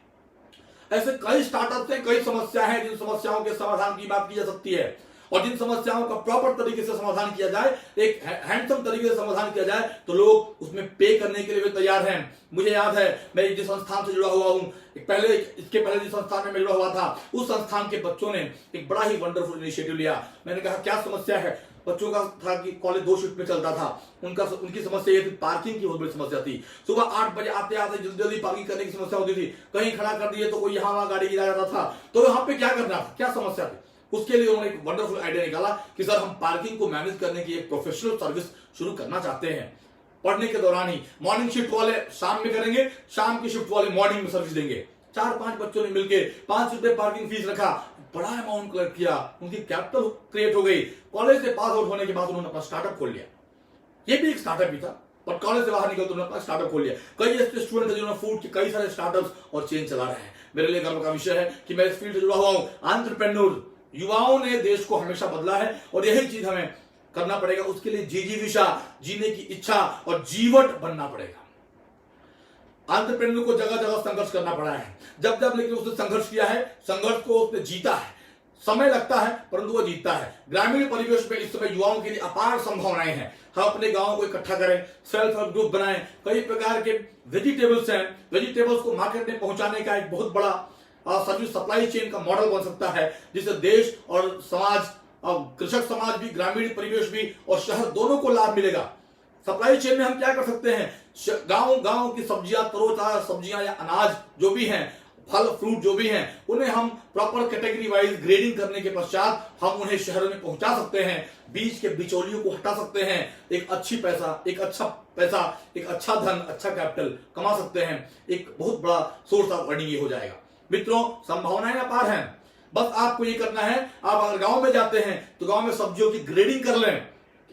ऐसे कई स्टार्टअप हैं, कई समस्या है, जिन समस्याओं के समाधान की बात की जा सकती है और जिन समस्याओं का प्रॉपर तरीके से समाधान किया जाए, एक हैंडसम तरीके से समाधान किया जाए, तो लोग उसमें पे करने के लिए भी तैयार हैं। मुझे याद है, मैं जिस संस्थान से जुड़ा हुआ हूं, इसके पहले जिस संस्थान में मैं जुड़ा हुआ था, उस संस्थान के बच्चों ने एक बड़ा ही वंडरफुल इनिशिएटिव लिया। मैंने कहा क्या समस्या है? बच्चों का था कि कॉलेज 2 शिफ्ट में चलता था, उनकी समस्या ये थी, पार्किंग की बहुत बड़ी समस्या थी। सुबह 8 बजे आते आते जल्दी पार्किंग करने की समस्या होती थी, कहीं खड़ा कर दिए तो कोई यहाँ वहां गाड़ी गिरा जाता था, तो यहाँ पे क्या करना था, क्या समस्या थी? उसके लिए उन्होंने एक वंडरफुल आइडिया निकाला कि सर हम पार्किंग को मैनेज करने की एक प्रोफेशनल सर्विस शुरू करना चाहते हैं। पढ़ने के दौरान ही मॉर्निंग शिफ्ट वाले शाम में करेंगे, शाम की शिफ्ट वाले मॉर्निंग में सर्विस देंगे। 4-5 बच्चों ने मिलकर 5 रुपए पार्किंग फीस रखा, बड़ा अमाउंट कलेक्ट किया, उनकी कैपिटल क्रिएट हो गई। कॉलेज से पास आउट होने के बाद उन्होंने अपना स्टार्टअप खोल लिया। ये भी एक स्टार्टअप ही था, पर कॉलेज से बाहर निकल तो उन्होंने अपना स्टार्टअप खोल लिया। कई ऐसे स्टूडेंट हैं जिन्होंने फूड के कई सारे स्टार्टअप्स और चेन चला रहे हैं। मेरे लिए गर्व का विषय है कि मैं इस फील्ड से जुड़ा हुआ हूं। एंटरप्रेन्योर युवाओं ने देश को हमेशा बदला है और यही चीज हमें करना पड़ेगा। उसके लिए जिजीविषा, जीने की इच्छा और जीवट बनना पड़ेगा। एंटरप्रेन्योर को जगह जगह संघर्ष करना पड़ा है, जब लेकिन उसने संघर्ष किया है, संघर्ष को उसने जीता है। समय लगता है परंतु वो जीतता है। ग्रामीण परिवेश में इस समय युवाओं के लिए अपार संभावनाएं हैं। हम अपने गांव को इकट्ठा करें, सेल्फ हेल्प ग्रुप बनाएं, कई प्रकार के वेजिटेबल्स हैं, वेजिटेबल्स को मार्केट में पहुंचाने का एक बहुत बड़ा सर्विस सप्लाई चेन का मॉडल बन सकता है, जिससे देश और समाज, कृषक समाज भी, ग्रामीण परिवेश भी और शहर दोनों को लाभ मिलेगा। सप्लाई चेन में हम क्या कर सकते हैं? गांव की सब्जियां, तरोताजा सब्जियां या अनाज जो भी हैं, फल फ्रूट जो भी हैं, उन्हें हम प्रॉपर कैटेगरी वाइज ग्रेडिंग करने के पश्चात हम उन्हें शहरों में पहुंचा सकते हैं। बीच के बिचौलियों को हटा सकते हैं, एक अच्छा धन, अच्छा कैपिटल कमा सकते हैं। एक बहुत बड़ा सोर्स ऑफ अर्निंग ये हो जाएगा। मित्रों, संभावनाएं अपार हैं। बस आपको ये करना है, आप अगर गांव में जाते हैं तो गांव में सब्जियों की ग्रेडिंग कर लें।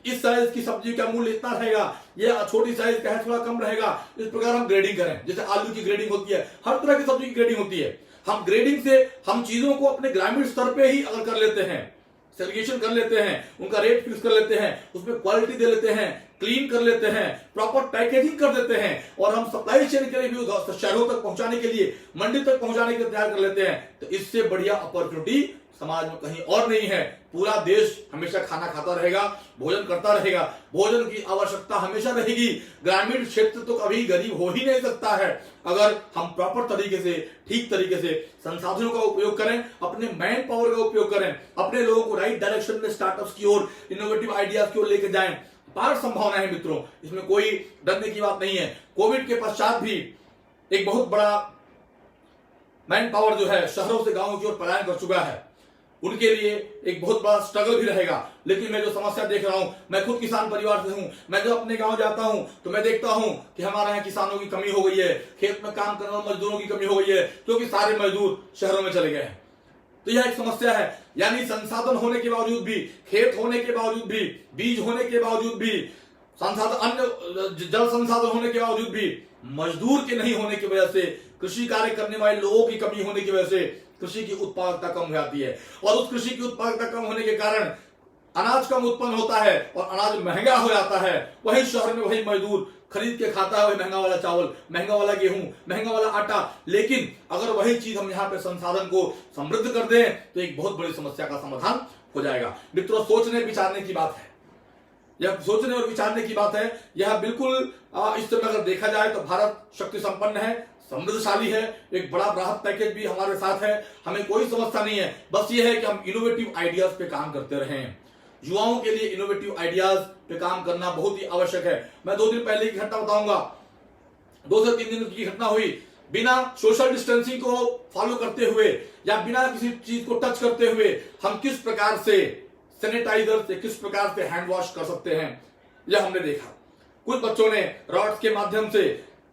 इस साइज की सब्जी का मूल्य इतना रहेगा, यह छोटी साइज का है थोड़ा कम रहेगा, इस प्रकार हम ग्रेडिंग करें। जैसे आलू की ग्रेडिंग होती है, हर तरह की सब्जी की ग्रेडिंग होती है। हम ग्रेडिंग से हम चीजों को अपने ग्रामीण स्तर पे ही अगर कर लेते हैं, सेग्रीगेशन कर लेते हैं, उनका रेट फिक्स कर लेते हैं, उसमें क्वालिटी दे लेते हैं, क्लीन कर लेते हैं, प्रॉपर पैकेजिंग कर देते हैं और हम सप्लाई चेन के लिए भी शहरों तक पहुंचाने के लिए, मंडी तक पहुंचाने के लिए तैयार कर लेते हैं, तो इससे बढ़िया अपॉर्चुनिटी समाज में कहीं और नहीं है। पूरा देश हमेशा खाना खाता रहेगा, भोजन करता रहेगा, भोजन की आवश्यकता हमेशा रहेगी। ग्रामीण क्षेत्र तो कभी गरीब हो ही नहीं सकता है अगर हम प्रॉपर तरीके से, ठीक तरीके से संसाधनों का उपयोग करें, अपने मैन पावर का उपयोग करें, अपने लोगों को राइट डायरेक्शन में स्टार्टअप्स की ओर, इनोवेटिव आइडियाज की ओर लेकर जाएं। पार संभावना है मित्रों, इसमें कोई डरने की बात नहीं है। कोविड के पश्चात भी एक बहुत बड़ा मैन पावर जो है शहरों से गांवों की ओर पलायन कर चुका है। उनके लिए एक बहुत बड़ा स्ट्रगल भी रहेगा। लेकिन मैं जो समस्या देख रहा हूं, मैं खुद किसान परिवार से हूं, मैं जब अपने गांव जाता हूं तो मैं देखता हूं कि हमारे यहाँ किसानों की कमी हो गई है, खेत में काम करने वाले मजदूरों की कमी हो गई है, क्योंकि सारे मजदूर शहरों में चले गए हैं। तो यह एक समस्या है। यानी संसाधन होने के बावजूद भी, खेत होने के बावजूद भी, बीज होने के बावजूद भी, संसाधन, अन्य जल संसाधन होने के बावजूद भी, मजदूर के नहीं होने की वजह से, कृषि कार्य करने वाले लोगों की कमी होने की वजह से कृषि की उत्पादकता कम हो जाती है, और उस कृषि की उत्पादकता कम होने के कारण अनाज कम उत्पन्न होता है और अनाज महंगा हो जाता है। वही शहर में वही मजदूर खरीद के खाता है वही महंगा वाला चावल, महंगा वाला गेहूं, महंगा वाला आटा। लेकिन अगर वही चीज हम यहाँ पे संसाधन को समृद्ध कर दें तो एक बहुत बड़ी समस्या का समाधान हो जाएगा। मित्रों, सोचने विचारने की बात है, यह सोचने और विचारने की बात है। यह बिल्कुल इस समय अगर देखा जाए तो भारत शक्ति संपन्न है, समृद्धशाली है, एक बड़ा बृहद पैकेज भी हमारे साथ है, हमें कोई समस्या नहीं है। बस ये है कि हम इनोवेटिव आइडियाज पे काम करते रहें। युवाओं के लिए इनोवेटिव आइडियाज पे काम करना बहुत ही आवश्यक है। मैं 2 दिन पहले की घटना बताऊंगा। 2 से 3 दिन की घटना हुई। बिना सोशल डिस्टेंसिंग को फॉलो करते हुए या बिना किसी चीज को टच करते हुए हम किस प्रकार से सैनिटाइजर से, किस प्रकार से हैंड वॉश कर सकते हैं, यह हमने देखा। कुछ बच्चों ने रॉड्स के माध्यम से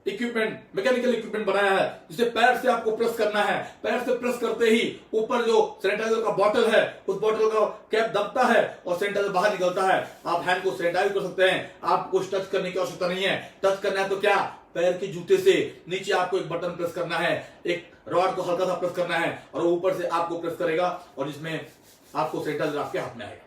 इक्विपमेंट, मैकेनिकल इक्विपमेंट बनाया है जिसे पैर से आपको प्रेस करना है। पैर से प्रेस करते ही ऊपर जो सैनिटाइजर का बॉटल है उस बॉटल का कैप दबता है और सैनिटाइजर बाहर निकलता है। आप हैंड को सैनिटाइज कर सकते हैं, आपको टच करने की आवश्यकता नहीं है। टच करना है तो क्या, पैर के जूते से नीचे आपको एक बटन प्रेस करना है, एक रॉड को हल्का सा प्रेस करना है और ऊपर से आपको प्रेस करेगा और जिसमें आपको सैनिटाइजर आपके हाथ में आएगा।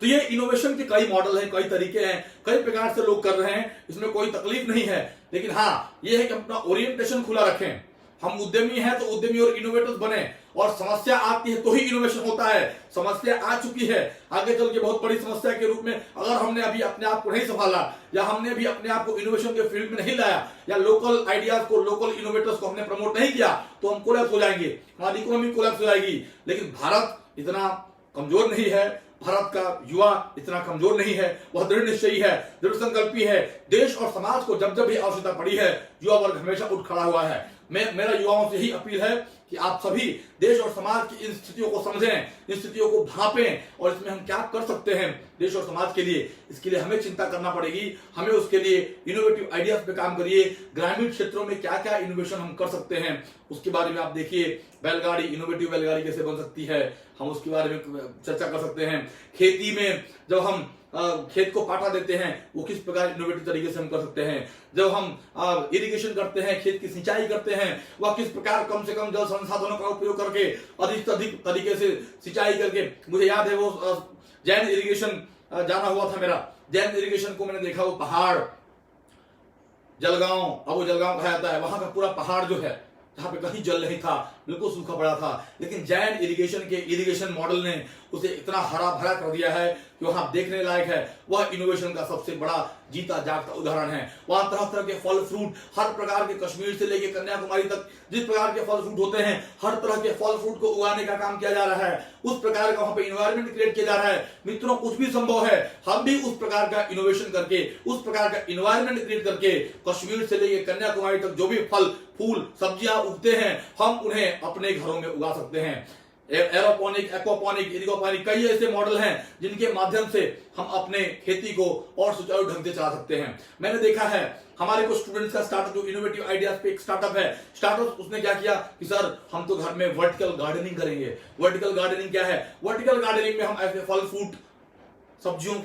तो ये इनोवेशन के कई मॉडल हैं, कई तरीके हैं, कई प्रकार से लोग कर रहे हैं, इसमें कोई तकलीफ नहीं है। लेकिन हाँ, ये है कि अपना ओरिएंटेशन खुला रखें। हम उद्यमी हैं तो उद्यमी और इनोवेटर्स बने, और समस्या आती है तो ही इनोवेशन होता है। समस्या आ चुकी है, आगे चल के बहुत बड़ी समस्या के रूप में अगर हमने अभी अपने आप को नहीं संभाला या हमने भी अपने आप को इनोवेशन के फील्ड में नहीं लाया या लोकल आइडियाज को, लोकल इनोवेटर्स को हमने प्रमोट नहीं किया तो हम कोलैप्स हो जाएंगे, हमारी इकोनॉमी कोलैप्स हो जाएगी। लेकिन भारत इतना कमजोर नहीं है, भारत का युवा इतना कमजोर नहीं है, वह दृढ़ निश्चयी है, दृढ़ संकल्पी है। देश और समाज को जब जब भी आवश्यकता पड़ी है युवा वर्ग हमेशा उठ खड़ा हुआ है। मेरा युवाओं से ही अपील है कि आप सभी देश और समाज की इन स्थितियों को समझें, इन स्थितियों को भांपें और इसमें हम क्या कर सकते हैं देश और समाज के लिए, इसके लिए हमें चिंता करना पड़ेगी। हमें उसके लिए इनोवेटिव आइडियाज पे काम करिए। ग्रामीण क्षेत्रों में क्या क्या इनोवेशन हम कर सकते हैं उसके बारे में आप देखिए। बैलगाड़ी, इनोवेटिव बैलगाड़ी कैसे बन सकती है, हम उसके बारे में चर्चा कर सकते हैं। खेती में जब हम खेत को पाटा देते हैं वो किस प्रकार इनोवेटिव तरीके से हम कर सकते हैं। जब हम इरिगेशन करते हैं, खेत की सिंचाई करते हैं, वह किस प्रकार कम से कम जल संसाधनों का उपयोग करके अधिक से अधिक तरीके से सिंचाई करके। मुझे याद है वो जैन इरिगेशन जाना हुआ था मेरा। जैन इरिगेशन को मैंने देखा, वो पहाड़ जलगांव, अब वो जलगांव कहा जाता है, वहां का पूरा पहाड़ जो है जहां पे कहीं जल नहीं था, बिल्कुल सूखा पड़ा था, लेकिन जैन इरिगेशन के इरिगेशन मॉडल ने उसे इतना हरा भरा कर दिया है कि वहां देखने लायक है। वह इनोवेशन का सबसे बड़ा जीता जागता उदाहरण है। वहां तरह तरह के फल फ्रूट, हर प्रकार के, कश्मीर से लेकर कन्याकुमारी तक जिस प्रकार के फल फ्रूट होते हैं, हर तरह के फल फ्रूट को उगाने का काम किया जा रहा है। उस प्रकार का वहां पे इन्वायरमेंट क्रिएट किया जा रहा है। मित्रों, कुछ भी संभव है, हम भी उस प्रकार का इनोवेशन करके, उस प्रकार का इन्वायरमेंट क्रिएट करके कश्मीर से लेकर कन्याकुमारी तक जो भी फल फूल सब्जियां उगते हैं हम उन्हें अपने घरों में उगा सकते हैं। एरोपोनिक, एक्वापोनिक, इरिगोपोनिक, कई ऐसे मॉडल हैं जिनके माध्यम से हम अपने खेती को और सुचारू ढंग से चला सकते हैं। मैंने देखा है हमारे कुछ स्टूडेंट्स का स्टार्टअप, जो इनोवेटिव आइडियाज पे एक स्टार्टअप है, स्टार्टअप उसने क्या किया कि सर हम तो घर में वर्टिकल गार्डनिंग करेंगे। वर्टिकल गार्डनिंग क्या है? वर्टिकल गार्डनिंग में हम ऐसे फल फ्रूट सब्जियों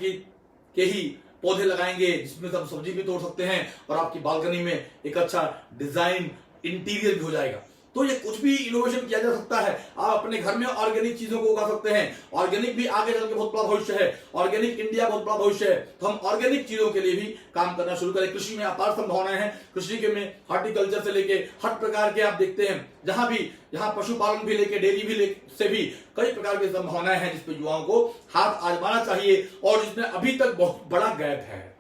के ही पौधे लगाएंगे जिसमें हम सब्जी भी तोड़ सकते हैं और आपकी बालकनी में एक अच्छा डिजाइन इंटीरियर भी हो जाएगा। तो ये कुछ भी इनोवेशन किया जा सकता है। आप अपने घर में ऑर्गेनिक चीजों को उगा सकते हैं। ऑर्गेनिक भी आगे चल के बहुत बड़ा भविष्य है, ऑर्गेनिक इंडिया बहुत बड़ा भविष्य है। तो हम ऑर्गेनिक चीजों के लिए भी काम करना शुरू करें। कृषि में अपार संभावनाएं हैं। कृषि के में हॉर्टिकल्चर से लेके हर प्रकार के आप देखते हैं, जहां पशुपालन भी लेके डेयरी भी से भी कई प्रकार की संभावनाएं हैं जिसपे युवाओं को हाथ आजमाना चाहिए और जिसमें अभी तक बहुत बड़ा गैप है।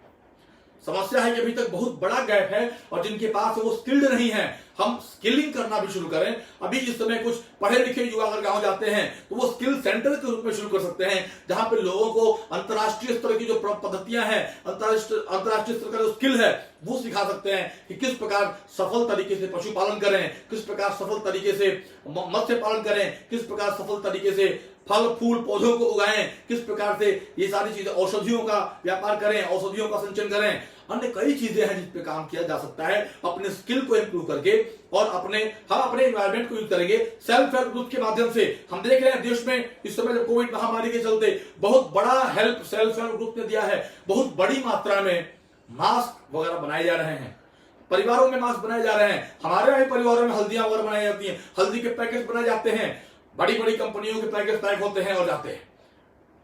समस्या है कि अभी तक बहुत बड़ा गैप है और जिनके पास वो स्किल्ड नहीं है, हम स्किलिंग करना भी शुरू करें। अभी इस समय कुछ पढ़े लिखे युवा अगर गांव जाते हैं तो वो स्किल सेंटर के रूप में शुरू कर सकते हैं, जहां पे लोगों को अंतर्राष्ट्रीय स्तर की जो पद्धतियां हैं, अंतर्राष्ट्रीय स्तर का जो स्किल है वो सिखा सकते हैं कि किस प्रकार सफल तरीके से पशुपालन करें, किस प्रकार सफल तरीके से मत्स्य पालन करें, किस प्रकार सफल तरीके से फल फूल पौधों को उगाएं, किस प्रकार से ये सारी चीजें, औषधियों का व्यापार करें, औषधियों का संचयन करें। अन्य कई चीजें हैं जिस पे काम किया जा सकता है अपने स्किल को इंप्रूव करके और हम अपने एनवायरनमेंट को यूज करेंगे। सेल्फ हेल्प ग्रुप के माध्यम से हम देख रहे हैं देश में इस समय जब कोविड महामारी के चलते बहुत बड़ा हेल्प सेल्फ हेल्प ग्रुप ने दिया है। बहुत बड़ी मात्रा में मास्क वगैरह बनाए जा रहे हैं, परिवारों में मास्क बनाए जा रहे हैं, हमारे यहाँ परिवारों में हल्दियां वगैरह बनाई जाती हैं, हल्दी के पैकेट बनाए जाते हैं, बड़ी बड़ी कंपनियों के पैकेट पैक होते हैं और जाते हैं।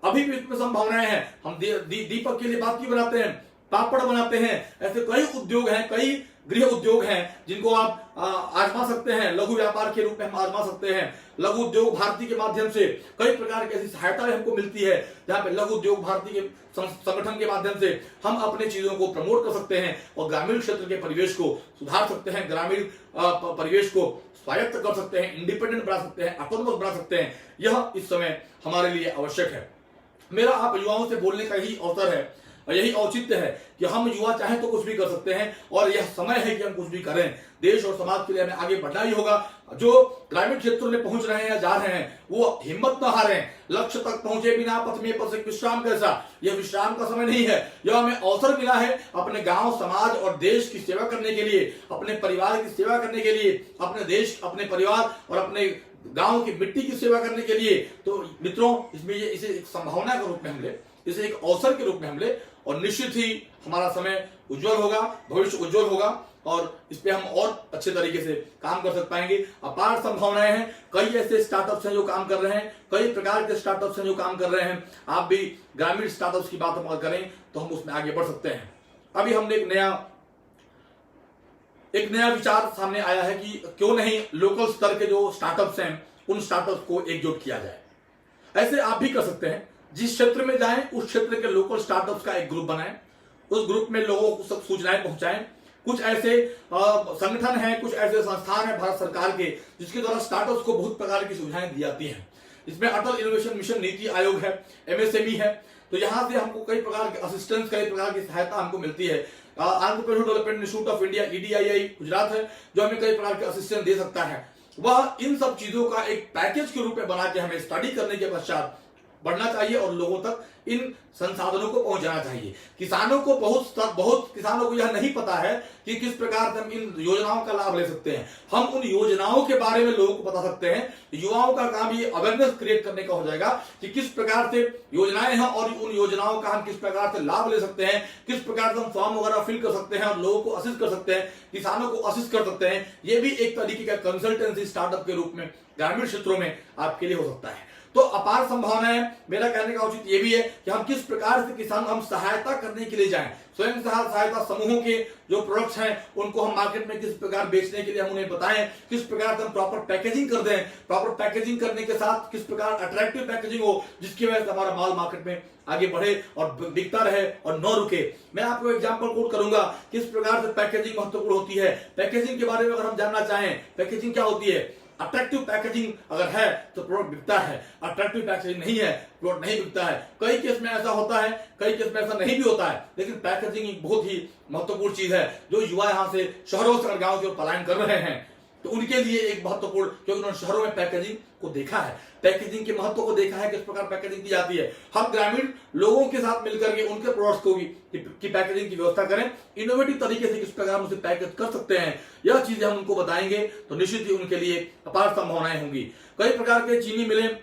अभी भी इसमें संभावनाएं हैं। हम दीपक के लिए बात की बनाते हैं, पापड़ बनाते हैं, ऐसे कई उद्योग हैं, कई गृह उद्योग हैं जिनको आप आजमा सकते हैं, लघु व्यापार के रूप में हम आजमा सकते हैं। लघु उद्योग भारती के माध्यम से कई प्रकार की ऐसी सहायताएं हमको मिलती है जहां पे लघु उद्योग भारती के संगठन के माध्यम से हम अपने चीजों को प्रमोट कर सकते हैं और ग्रामीण क्षेत्र के परिवेश को सुधार सकते हैं, ग्रामीण परिवेश को स्वायत्त कर सकते हैं, इंडिपेंडेंट बना सकते हैं, ऑटोनोमस बना सकते हैं। यह इस समय हमारे लिए आवश्यक है। मेरा आप युवाओं से बोलने का यही अवसर है और यही औचित्य है कि हम युवा चाहें तो कुछ भी कर सकते हैं और यह समय है कि हम कुछ भी करें। देश और समाज के लिए हमें आगे बढ़ना ही होगा। जो ग्रामीण क्षेत्रों में पहुंच रहे हैं या जा रहे हैं वो हिम्मत न हारें, लक्ष्य तक पहुंचे बिना पथ में पथ से विश्राम कैसा, यह विश्राम का समय नहीं है। यह हमें अवसर मिला है अपने गांव, समाज और देश की सेवा करने के लिए, अपने परिवार की सेवा करने के लिए, अपने देश, अपने परिवार और अपने गांव की मिट्टी की सेवा करने के लिए। तो मित्रों, इसमें इसे एक संभावना के रूप में हम ले, इसे एक अवसर के रूप में हम ले और निश्चित ही हमारा समय उज्जवल होगा, भविष्य उज्जवल होगा और इस पे हम और अच्छे तरीके से काम कर पाएंगे। अपार संभावनाएं हैं, कई ऐसे स्टार्टअप्स हैं जो काम कर रहे हैं, कई प्रकार के स्टार्टअप्स हैं जो काम कर रहे हैं। आप भी ग्रामीण स्टार्टअप्स की बात हम करें तो हम उसमें आगे बढ़ सकते हैं। अभी हमने एक नया विचार सामने आया है कि क्यों नहीं लोकल स्तर के जो स्टार्टअप्स हैं उन स्टार्टअप्स को एकजुट किया जाए। ऐसे आप भी कर सकते हैं, जिस क्षेत्र में जाएं उस क्षेत्र के लोकल स्टार्टअप्स का एक ग्रुप बनाएं, उस ग्रुप में लोगों को सब सूचनाएं पहुंचाएं। कुछ ऐसे संगठन हैं, कुछ ऐसे संस्थान हैं भारत सरकार के जिसके द्वारा स्टार्टअप्स को बहुत प्रकार की सुविधाएं दी जाती हैं। इसमें अटल इनोवेशन मिशन नीति आयोग है, एमएसएमई है, तो यहां से हमको कई प्रकार के असिस्टेंस, कई प्रकार की सहायता हमको मिलती है। Entrepreneur development institute of India EDII Gujarat है जो हमें कई प्रकार के असिस्टेंस दे सकता है। वह इन सब चीजों का एक पैकेज के रूप में बना के हमें स्टडी करने के पश्चात बढ़ना चाहिए और लोगों तक इन संसाधनों को पहुंचाना चाहिए। किसानों को बहुत किसानों को यह नहीं पता है कि किस प्रकार से हम इन योजनाओं का लाभ ले सकते हैं। हम उन योजनाओं के बारे में लोगों को बता सकते हैं। युवाओं का काम ये अवेयरनेस क्रिएट करने का हो जाएगा कि किस प्रकार से योजनाएं हैं और उन योजनाओं का हम किस प्रकार से लाभ ले सकते हैं, किस प्रकार से हम फॉर्म वगैरह फिल कर सकते हैं और लोगों को असिस्ट कर सकते हैं, किसानों को असिस्ट कर सकते हैं। ये भी एक तरीके का कंसल्टेंसी स्टार्टअप के रूप में ग्रामीण क्षेत्रों में आपके लिए हो सकता है। तो अपार संभावनाएं। मेरा कहने का उचित ये भी है कि हम किस प्रकार से किसान हम सहायता करने के लिए जाएं। स्वयं सहायता समूहों के जो प्रोडक्ट्स हैं उनको हम मार्केट में किस प्रकार बेचने के लिए हम उन्हें बताएं, किस प्रकार से हम प्रॉपर पैकेजिंग कर दें, प्रॉपर पैकेजिंग करने के साथ किस प्रकार अट्रैक्टिव पैकेजिंग हो जिसकी वजह से हमारा माल मार्केट में आगे बढ़े और बिकता रहे और न रुके। मैं आपको एग्जांपल कोट करूंगा किस प्रकार से पैकेजिंग महत्वपूर्ण होती है। पैकेजिंग के बारे में अगर हम जानना चाहें, पैकेजिंग क्या होती है। अट्रैक्टिव पैकेजिंग अगर है तो प्रोडक्ट बिकता है, अट्रैक्टिव पैकेजिंग नहीं है प्रोडक्ट नहीं बिकता है। कई केस में ऐसा होता है, कई केस में ऐसा नहीं भी होता है, लेकिन पैकेजिंग एक बहुत ही महत्वपूर्ण चीज है। जो युवा यहाँ से शहरों से गांव की ओर पलायन कर रहे हैं तो उनके लिए एक महत्वपूर्ण, क्योंकि उन्होंने शहरों में पैकेजिंग को देखा है, पैकेजिंग के महत्व को देखा है, किस प्रकार पैकेजिंग की जाती है। हम ग्रामीण लोगों के साथ मिलकर के उनके प्रोडक्ट्स को भी की पैकेजिंग की व्यवस्था करें, इनोवेटिव तरीके से किस प्रकार हम उसे पैकेज कर सकते हैं, यह चीजें हम उनको बताएंगे तो निश्चित ही उनके लिए अपार संभावनाएं होंगी। कई प्रकार के चीनी मिलें,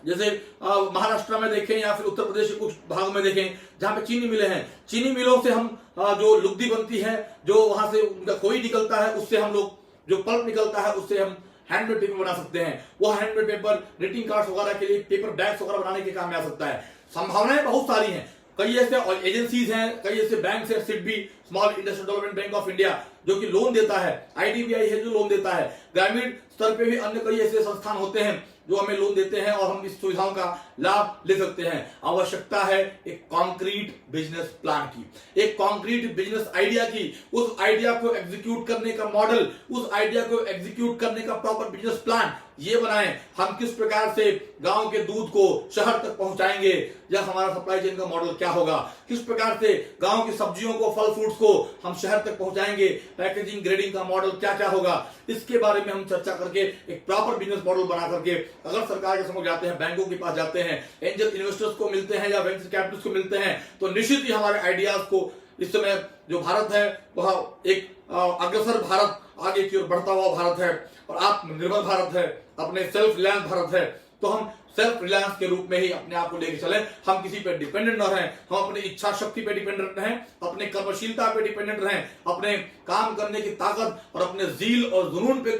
जैसे महाराष्ट्र में देखें या फिर उत्तर प्रदेश के कुछ भागों में देखें जहां पे चीनी मिलें हैं, चीनी मिलों से हम जो लुगदी बनती है, जो वहां से उनका खोई निकलता है, उससे हम लोग जो पल्प निकलता है उससे हम हैंडमेड पेपर बना सकते हैं। वो हैंडमेड पेपर ग्रीटिंग कार्ड्स वगैरह के लिए, पेपर बैग्स वगैरह बनाने के काम में आ सकता है। संभावनाएं बहुत सारी हैं। कई ऐसे एजेंसीज हैं, कई ऐसे बैंक है, SIDBI small industrial development bank of India जो कि लोन देता है, IDBI है जो लोन देता है। ग्रामीण स्तर पे भी अन्य कई ऐसे संस्थान होते हैं जो हमें लोन देते हैं और हम इस सुविधाओं का लाभ ले सकते हैं। आवश्यकता है एक कॉन्क्रीट बिजनेस प्लान की, एक कॉन्क्रीट बिजनेस आइडिया की, उस आइडिया को एग्जीक्यूट करने का मॉडल, उस आइडिया को एग्जीक्यूट करने का प्रॉपर बिजनेस प्लान ये बनाएं। हम किस प्रकार से गांव के दूध को शहर तक पहुंचाएंगे, या हमारा सप्लाई चेन का मॉडल क्या होगा, किस प्रकार से गांव की सब्जियों को, फल फ्रूट्स को हम शहर तक पहुंचाएंगे, पैकेजिंग ग्रेडिंग का मॉडल क्या क्या होगा, इसके बारे में हम चर्चा करके एक प्रॉपर बिजनेस मॉडल बना करके अगर सरकार के समक्ष जाते हैं, बैंकों के पास जाते हैं, एंजल इन्वेस्टर्स को मिलते हैं या वेंचर कैपिटलिस्ट को मिलते हैं, तो निश्चित ही हमारे आइडियाज को इस समय जो भारत है वह एक अग्रसर भारत, आगे की ओर बढ़ता हुआ भारत है और आत्मनिर्भर भारत है, अपने सेल्फ रिलायंस भारत है। तो हम सेल्फ रिलायंस के रूप में ही अपने आप को लेकर चले, हम किसी पे डिपेंडेंट न रहें, हम अपनी इच्छा शक्ति पे डिपेंडेंट रहें, अपने कर्मशीलता पे डिपेंडेंट रहें, अपने काम करने की ताकत और अपने जील और जुनून पे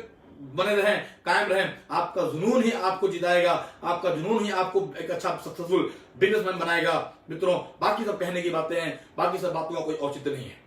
बने रहें, कायम रहें। आपका जुनून ही आपको जिताएगा, आपका जुनून ही आपको एक अच्छा सक्सेसफुल बिजनेसमैन बनाएगा। मित्रों, बाकी सब कहने की बातें हैं, बाकी सब बातों का कोई औचित्य नहीं है।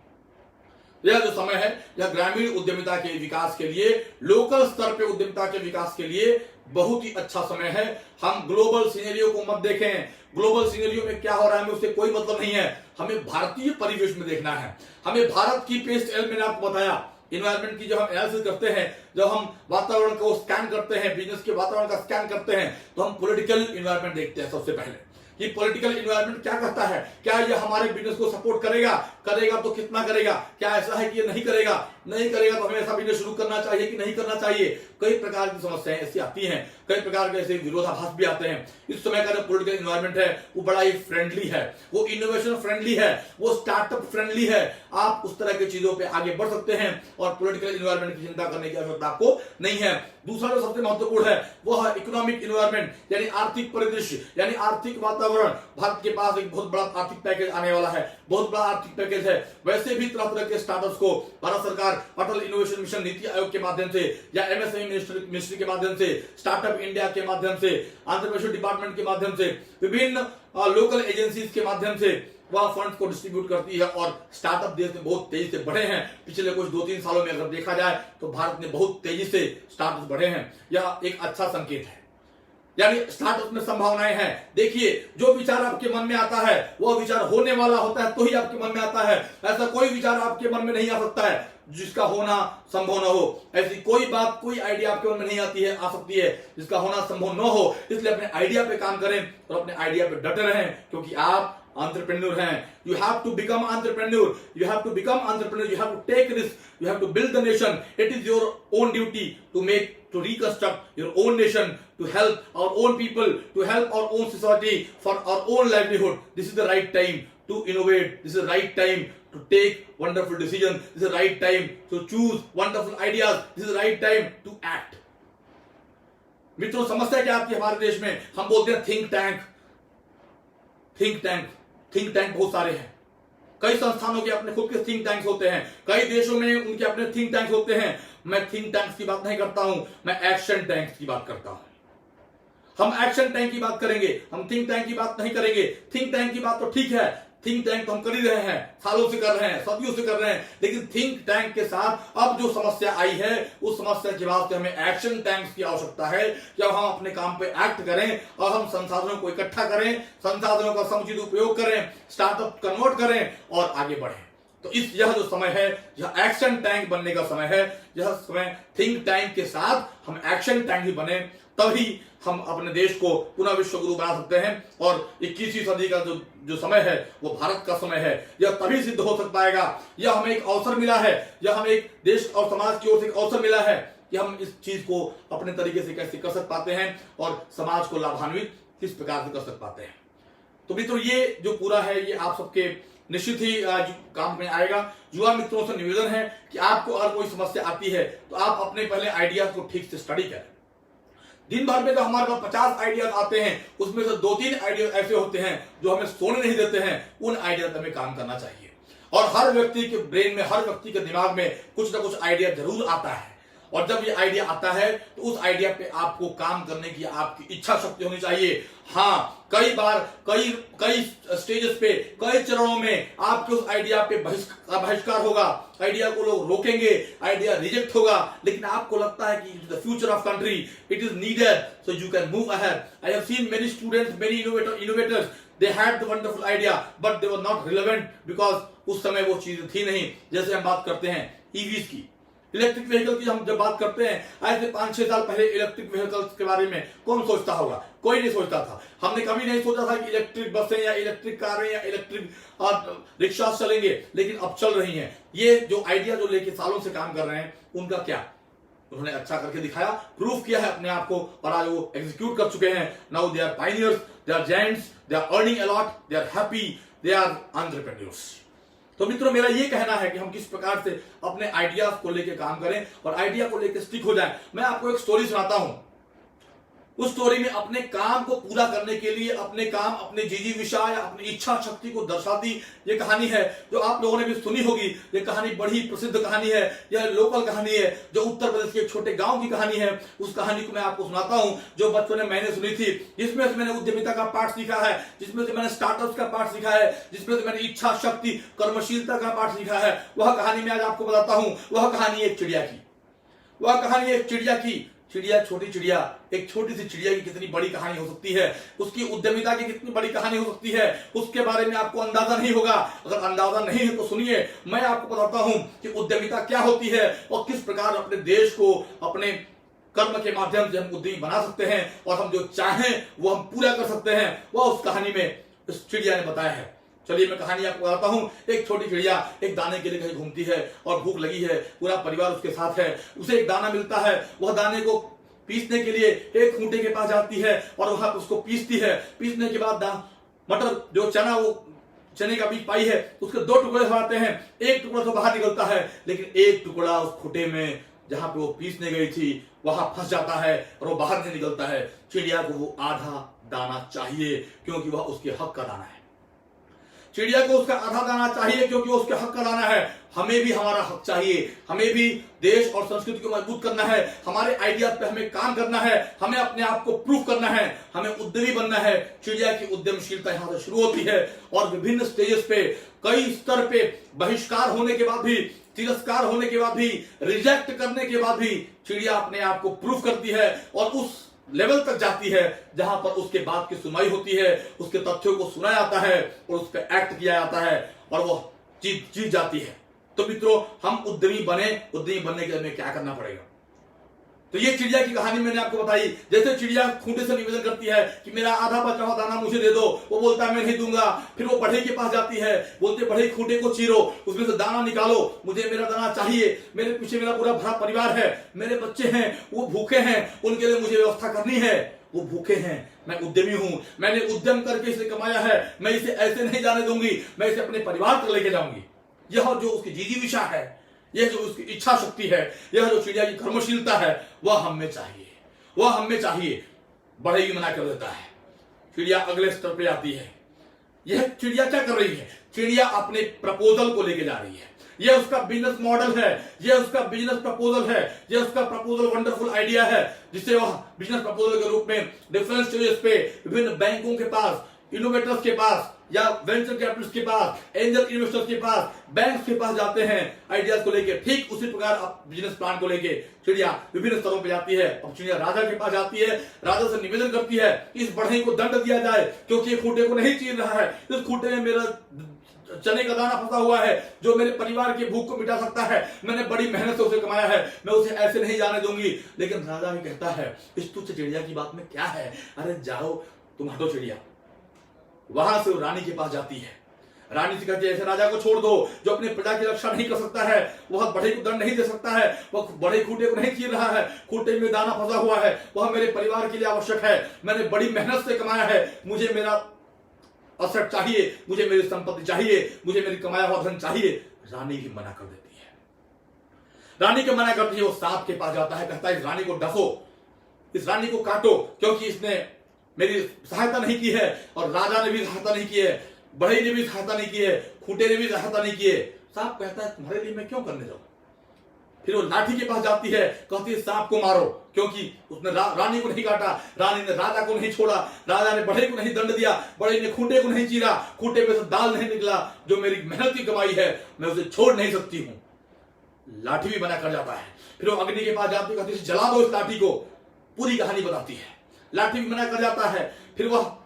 यह जो समय है, यह ग्रामीण उद्यमिता के विकास के लिए, लोकल स्तर पे उद्यमिता के विकास के लिए बहुत ही अच्छा समय है। हम ग्लोबल सिनेरियो को मत देखें, ग्लोबल सिनेरियो में क्या हो रहा है हमें उससे कोई मतलब नहीं है, हमें भारतीय परिवेश में देखना है। हमें भारत की पेस्ट एल मैंने आपको बताया, इन्वायरमेंट की जब हम एनालिसिस करते हैं, जब हम वातावरण को स्कैन करते हैं, बिजनेस के वातावरण का स्कैन करते हैं, तो हम पॉलिटिकल इन्वायरमेंट देखते हैं सबसे पहले कि पॉलिटिकल इन्वायरमेंट क्या कहता है, क्या यह हमारे बिजनेस को सपोर्ट करेगा, करेगा तो कितना करेगा, क्या ऐसा है कि ये नहीं करेगा, नहीं करेगा तो हमें ऐसा बिजनेस शुरू करना चाहिए कि नहीं करना चाहिए। कई प्रकार की समस्याएं ऐसी आती हैं, कई प्रकार के ऐसे विरोधाभास भी आते हैं। इस समय का जो पॉलिटिकल इन्वायरमेंट है वो बड़ा ही फ्रेंडली है, वो इनोवेशन फ्रेंडली है, वो स्टार्टअप फ्रेंडली है। आप उस तरह की चीजों पे आगे बढ़ सकते हैं और पॉलिटिकल इन्वायरमेंट की चिंता करने की आवश्यकता आपको नहीं है। दूसरा जो सबसे महत्वपूर्ण है वो है इकोनॉमिक इन्वायरमेंट, यानी आर्थिक परिदृश्य, यानी आर्थिक वातावरण। भारत के पास एक बहुत बड़ा आर्थिक पैकेज आने वाला है, बहुत बड़ा आर्थिक पैकेज है। वैसे भी तरह तरह के स्टार्टअप्स को भारत सरकार अटल इनोवेशन मिशन नीति आयोग के माध्यम से या एमएसएमई मिनिस्ट्री के माध्यम से, स्टार्टअप इंडिया के माध्यम से, एंटरप्रेन्योरशिप डिपार्टमेंट के माध्यम से, विभिन्न लोकल एजेंसीज के माध्यम से वह फंड्स को डिस्ट्रीब्यूट करती है और स्टार्टअप देश में बहुत तेजी से बढ़े हैं। पिछले कुछ 2-3 सालों में अगर देखा जाए तो भारत में बहुत तेजी से स्टार्टअप बढ़े हैं। यह एक अच्छा संकेत है, यानी स्टार्टअप में संभावनाएं हैं। देखिए, जो विचार आपके मन में आता है वह विचार होने वाला होता है तो ही आपके मन में आता है। ऐसा कोई विचार आपके मन में नहीं आ सकता है जिसका होना संभव न हो। ऐसी कोई बात, कोई आइडिया आपके मन में नहीं आती है, आ सकती है जिसका होना संभव न हो। इसलिए अपने आइडिया पे काम करें और अपने आइडिया पे डटे रहें, क्योंकि आप entrepreneur हैं। You have to become entrepreneur. You have to become entrepreneur. You have to take risk. You have to build the nation. It is your own duty to reconstruct your own nation, to help our own people, to help our own society for our own livelihood. This is the right time to innovate. This is the right time to take wonderful decisions. This is the right time to choose wonderful ideas. This is the right time to act. मित्रों, समस्या क्या आती है हमारे देश में? हम बोलते हैं think tank, think tank, think tank बहुत सारे हैं। कई संस्थानों के अपने खुद के थिंक टैंक्स होते हैं, कई देशों में उनके अपने थिंक टैंक्स होते हैं। मैं थिंक टैंक्स की बात नहीं करता हूं, मैं एक्शन टैंक्स की बात करता हूं। हम एक्शन टैंक की बात करेंगे, हम थिंक टैंक की बात नहीं करेंगे। थिंक टैंक की बात तो ठीक है, थिंक टैंक तो हम कर ही रहे हैं, सालों से कर रहे हैं, सदियों से कर रहे हैं। लेकिन थिंक टैंक के साथ अब जो समस्या आई है उस समस्या के बाद हमें एक्शन टैंक्स की आवश्यकता है। जब हम अपने काम पे एक्ट करें और हम संसाधनों को इकट्ठा करें, संसाधनों का समुचित उपयोग करें, स्टार्टअप कन्वर्ट करें और आगे बढ़ें। तो यह जो समय है, यह एक्शन टैंक बनने का समय है। यह समय थिंक टैंक के साथ हम एक्शन टैंक ही बने, तभी हम अपने देश को पुनः विश्व गुरु बना सकते हैं। और 21वीं सदी का जो समय है वो भारत का समय है। यह तभी सिद्ध हो पाएगा, यह हमें एक अवसर मिला है, यह हमें एक देश और समाज की ओर से एक अवसर मिला है कि हम इस चीज को अपने तरीके से कैसे कर पाते हैं और समाज को लाभान्वित किस प्रकार से कर पाते हैं। तो मित्रों, ये जो पूरा है ये आप सबके निश्चित ही काम में आएगा। युवा मित्रों से निवेदन है कि आपको अगर कोई समस्या आती है तो आप अपने पहले आइडियाज को ठीक से स्टडी करें। दिन भर में तो हमारे पास 50 आइडियाज आते हैं, उसमें से 2-3 आइडियाज ऐसे होते हैं जो हमें सोने नहीं देते हैं। उन आइडियाज पर हमें काम करना चाहिए। और हर व्यक्ति के ब्रेन में, हर व्यक्ति के दिमाग में कुछ ना कुछ आइडिया जरूर आता है। और जब ये आइडिया आता है तो उस आइडिया पे आपको काम करने की आपकी इच्छा शक्ति होनी चाहिए। हाँ, कई बार कई स्टेजेस पे, कई चरणों में आपके उस आइडिया पे बहिष्कार होगा, आइडिया को लोग रोकेंगे, आइडिया रिजेक्ट होगा, लेकिन आपको लगता है कि the future of country, it is needed, so you can move ahead. I have seen many students, many innovators, they had the wonderful idea but they were not relevant because उस समय वो चीजें थी नहीं। जैसे हम बात करते हैं ईवीज की, इलेक्ट्रिक व्हीकल की हम जब बात करते हैं, आज से 5-6 साल पहले इलेक्ट्रिक व्हीकल्स के बारे में कौन सोचता होगा? कोई नहीं सोचता था। हमने कभी नहीं सोचा था कि इलेक्ट्रिक बसें या इलेक्ट्रिक कारें या इलेक्ट्रिक रिक्शा चलेंगे, लेकिन अब चल रही हैं। ये जो आइडिया जो लेके सालों से काम कर रहे हैं, उनका क्या? उन्होंने अच्छा करके दिखाया, प्रूफ किया है अपने आप को, और आज वो एग्जीक्यूट कर चुके हैं। Now they are pioneers, they are giants, they are earning a lot, they are happy, they are entrepreneurs. तो मित्रों, मेरा ये कहना है कि हम किस प्रकार से अपने आइडियाज को लेकर काम करें और आइडिया को लेकर स्टिक हो जाएं। मैं आपको एक स्टोरी सुनाता हूं। उस स्टोरी में अपने काम को पूरा करने के लिए अपने काम, अपने जिजीविषा या अपनी इच्छा शक्ति को दर्शाती ये कहानी है, जो आप लोगों ने भी सुनी होगी। ये कहानी बड़ी प्रसिद्ध कहानी है, यह लोकल कहानी है, जो उत्तर प्रदेश के एक छोटे गांव की कहानी है। उस कहानी को मैं आपको सुनाता हूं जो बचपन में मैंने सुनी थी, जिसमें से मैंने उद्यमिता का पाठ सीखा है, जिसमें से मैंने स्टार्टअप्स का पाठ सीखा है, जिसमें से मैंने इच्छा शक्ति, कर्मशीलता का पाठ सीखा है। वह कहानी मैं आज आपको बताता हूं। वह कहानी एक चिड़िया की, वह कहानी एक चिड़िया की। चिड़िया, छोटी चिड़िया, एक छोटी सी चिड़िया की कितनी बड़ी कहानी हो सकती है, उसकी उद्यमिता की कितनी बड़ी कहानी हो सकती है, उसके बारे में आपको अंदाजा नहीं होगा। अगर अंदाजा नहीं है तो सुनिए, मैं आपको बताता हूं कि उद्यमिता क्या होती है और किस प्रकार अपने देश को अपने कर्म के माध्यम से हम उद्यमी बना सकते हैं और हम जो चाहें वो हम पूरा कर सकते हैं। वह उस कहानी में उस चिड़िया ने बताया है। चलिए मैं कहानी आपको बताता हूं। एक छोटी चिड़िया एक दाने के लिए कहीं घूमती है और भूख लगी है, पूरा परिवार उसके साथ है। उसे एक दाना मिलता है, वह दाने को पीसने के लिए एक खूंटे के पास जाती है और वहां उसको पीसती है। पीसने के बाद मटर, जो चना, वो चने का बीज पाई है, उसके 2 टुकड़े हो जाते हैं। एक टुकड़ा तो बाहर निकलता है, लेकिन एक टुकड़ा उस खूंटे में जहां पे वो पीसने गई थी वहां फंस जाता है और वो बाहर नहीं निकलता है। चिड़िया को वो आधा दाना चाहिए क्योंकि वह उसके हक का दाना है। चिड़िया को उसका आधा दाना चाहिए क्योंकि वो उसके हक का दाना है। हमें भी हमारा हक चाहिए, हमें भी देश और संस्कृति को मजबूत करना है, हमारे आइडियाज पे हमें काम करना है, हमें अपने आप को प्रूफ करना है, हमें उद्यमी बनना है। चिड़िया की उद्यमशीलता यहां से शुरू होती है और विभिन्न स्टेजेस पे, कई स्तर पे बहिष्कार होने के बाद भी, तिरस्कार होने के बाद भी, रिजेक्ट करने के बाद भी चिड़िया अपने आप को प्रूफ करती है और उस लेवल तक जाती है जहां पर उसके बात की सुनवाई होती है, उसके तथ्यों को सुना जाता है और उस पर एक्ट किया जाता है और वह जीत जाती है। तो मित्रों, हम उद्यमी बनने के लिए हमें क्या करना पड़ेगा? तो ये चिड़िया की कहानी मैंने आपको बताई। जैसे चिड़िया खूंटे से निवेदन करती है कि मेरा आधा बचा हुआ दाना मुझे दे दो, वो बोलता है मैं नहीं दूंगा। फिर वो बढ़ई के पास जाती है, बोलते बढ़ई खूंटे को चीरो, उसमें से दाना निकालो, मुझे मेरा दाना चाहिए, मेरे पीछे मेरा पूरा भरा परिवार है, मेरे बच्चे हैं, वो भूखे हैं, उनके लिए मुझे व्यवस्था करनी है। वो भूखे हैं, मैं उद्यमी हूं, मैंने उद्यम करके इसे कमाया है, मैं इसे ऐसे नहीं जाने दूंगी, मैं इसे अपने परिवार तक लेके जाऊंगी। यह जो उसकी जिजीविषा है, यह जो उसकी इच्छा शक्ति है, यह जो चिड़िया की कर्मशीलता है, वह हमें चाहिए, वह हमें चाहिए। बढ़ई मना कर देता है। चिड़िया अगले स्तर पे आती है। यह चिड़िया क्या कर रही है? चिड़िया अपने प्रपोजल को लेके जा रही है। यह उसका बिजनेस मॉडल है, यह उसका बिजनेस प्रपोजल है, यह उसका प्रपोजल वंडरफुल आइडिया है, जिसे वह बिजनेस प्रपोजल के रूप में डिफरेंट स्टेजेस पे विभिन्न बैंकों के पास, इनोवेटर्स के पास या वेंचर कैपिटलिस्ट के पास, एंजल इन्वेस्टर्स के पास, बैंक के पास जाते हैं आइडियाज को लेके। ठीक उसी प्रकार बिजनेस प्लान को लेके चिड़िया विभिन्न स्तरों पे जाती है। अब चिड़िया राजा के पास जाती है, राजा से निवेदन करती है इस बढ़ई को दंड दिया जाए क्योंकि ये खूंटे को नहीं चीर रहा है, इस खूंटे में मेरा चने का दाना फंसा हुआ है जो मेरे परिवार की भूख को मिटा सकता है, मैंने बड़ी मेहनत से उसे कमाया है, मैं उसे ऐसे नहीं जाने दूंगी। लेकिन राजा भी कहता है इस तुच्छ चिड़िया की बात में क्या है, अरे जाओ तुम हटो चिड़िया। वहां से वो रानी के पास जाती है। रानी से कहती है ऐसे राजा को छोड़ दो जो अपनी प्रजा की रक्षा नहीं कर सकता है, वह बढ़ई को दंड नहीं दे सकता है, वह बढ़ई खूंटे को नहीं चीर रहा है, खूंटे में दाना फंसा हुआ है, वह मेरे परिवार के लिए आवश्यक है, मैंने बड़ी मेहनत से कमाया है, मुझे मेरा असर चाहिए, मुझे मेरी संपत्ति चाहिए, मुझे मेरी कमाया हुआ धन चाहिए। रानी भी मना कर देती है। रानी के मना करती है, वो सांप के पास जाता है, कहता है इस रानी को डसो, इस रानी को काटो क्योंकि इसने मेरी सहायता नहीं की है और राजा ने भी सहायता नहीं की है, बढ़ई ने भी सहायता नहीं की है, खूंटे ने भी सहायता नहीं की है। सांप कहता है तुम्हारे लिए मैं क्यों करने जाऊं। फिर वो लाठी के पास जाती है, कहती है सांप को मारो क्योंकि उसने रानी को नहीं काटा, रानी ने राजा को नहीं छोड़ा, राजा ने बढ़ई को नहीं दंड दिया, बढ़ई ने खूंटे को नहीं चीरा, खूंटे में से दाल नहीं निकला, जो मेरी मेहनत की कमाई है मैं उसे छोड़ नहीं सकती हूं। लाठी भी मना कर जाता है। फिर वो अग्नि के पास जाती है, कहती है जला दो इस लाठी को, पूरी कहानी बताती है। लाठी भी मना कर जाता है। फिर वह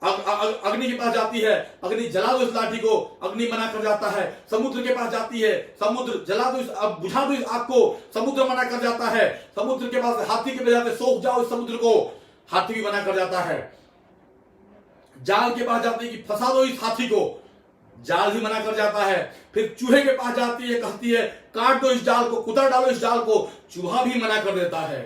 अग्नि के पास जाती है, अग्नि जला दो इस लाठी को, अग्नि मना कर जाता है। समुद्र के पास जाती है, समुद्र जला दो बुझा दो इस आग को, समुद्र मना कर जाता है। समुद्र के पास हाथी के पास जाते, सोख जाओ इस समुद्र को, हाथी भी मना कर जाता है। जाल के पास जाती है कि फंसा दो इस हाथी को, जाल भी मना कर जाता है। फिर चूहे के पास जाती है, कहती है काट दो इस जाल को, कुतर डालो इस जाल को, चूहा भी मना कर देता है।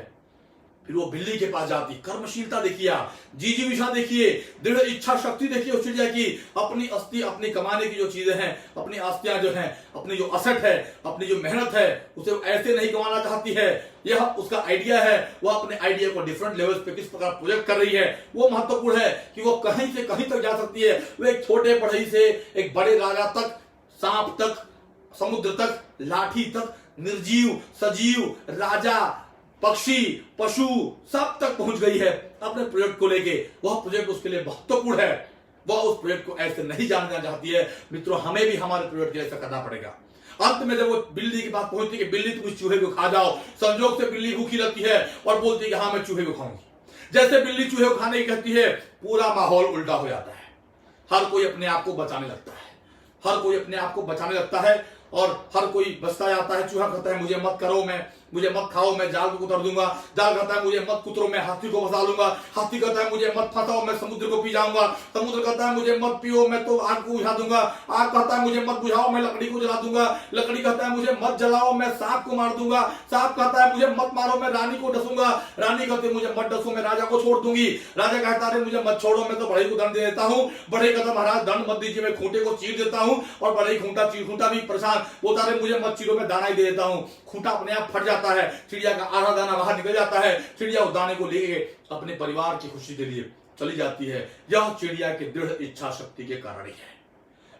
फिर वो बिल्ली के पास जाती। कर्मशीलता देखिए आप, जिजीविषा देखिए, दृढ़ इच्छा शक्ति देखिए उस चिड़िया की। अपनी अस्थि, अपनी कमाने की जो चीजें हैं, अपनी अस्थियां जो हैं, अपनी जो असट है, अपनी जो मेहनत है, उसे ऐसे नहीं गंवाना चाहती है। यह उसका आइडिया है, वह अपने आइडिया को डिफरेंट लेवल्स पे किस प्रकार प्रोजेक्ट कर रही है, वो महत्वपूर्ण है कि वो कहीं से कहीं तक जा सकती है। वो एक छोटे बढ़ई से एक बड़े राजा तक, सांप तक, समुद्र तक, लाठी तक, निर्जीव सजीव, राजा, पक्षी, पशु, सब तक पहुंच गई है अपने प्रोजेक्ट को लेके। वह प्रोजेक्ट उसके लिए महत्वपूर्ण है। वह उस प्रोजेक्ट को ऐसे नहीं जानना चाहती है। मित्रों, हमें भी हमारे प्रोजेक्ट के लिए ऐसा करना पड़ेगा। अंत में जब वो बिल्ली के पास पहुंचती है कि बिल्ली तुम इस चूहे को खा जाओ, संजोग से बिल्ली भूखी रहती है और बोलती है कि हाँ मैं चूहे को खाऊंगी। जैसे बिल्ली चूहे को खाने की कहती है, पूरा माहौल उल्टा हो जाता है। हर कोई अपने आप को बचाने लगता है, हर कोई अपने आप को बचाने लगता है और हर कोई बचता जाता है। चूहा कहता है मुझे मत करो, मुझे मत खाओ, मैं जाल को उतर दूंगा। जाल कहता है मुझे मत कुतरो, मैं हाथी को फंसा लूंगा। हाथी कहता है मुझे मत फंसाओ, मैं समुद्र को पी जाऊंगा। समुद्र कहता है मुझे मत पियो, मैं तो आग को बुझा दूंगा। आग कहता है मुझे मत बुझाओ, मैं लकड़ी को जला दूंगा। लकड़ी कहता है मुझे मत जलाओ, मैं सांप को मार दूंगा। सांप कहता है मुझे मत मारो, मैं रानी को डसूंगा। रानी कहती है मुझे मत डसो, मैं राजा को छोड़ दूंगी। राजा कहता है मुझे मत छोड़ो, मैं तो बढ़ई को दंड दे देता हूँ। बढ़ई कहता महाराज दंड मत दीजिए, मैं खूंटे को चीर देता हूँ। और बढ़ई खूंटा भी परेशान, बोलता है मुझे मत चीरो, मैं दाना ही दे देता हूँ। खूंटा अपने आप फट जाता है, चिड़िया का आधा दाना बाहर निकल जाता है। चिड़िया उस दाने को लेके अपने परिवार की खुशी के लिए चली जाती है। यह चिड़िया की दृढ़ इच्छा शक्ति के कारण ही है।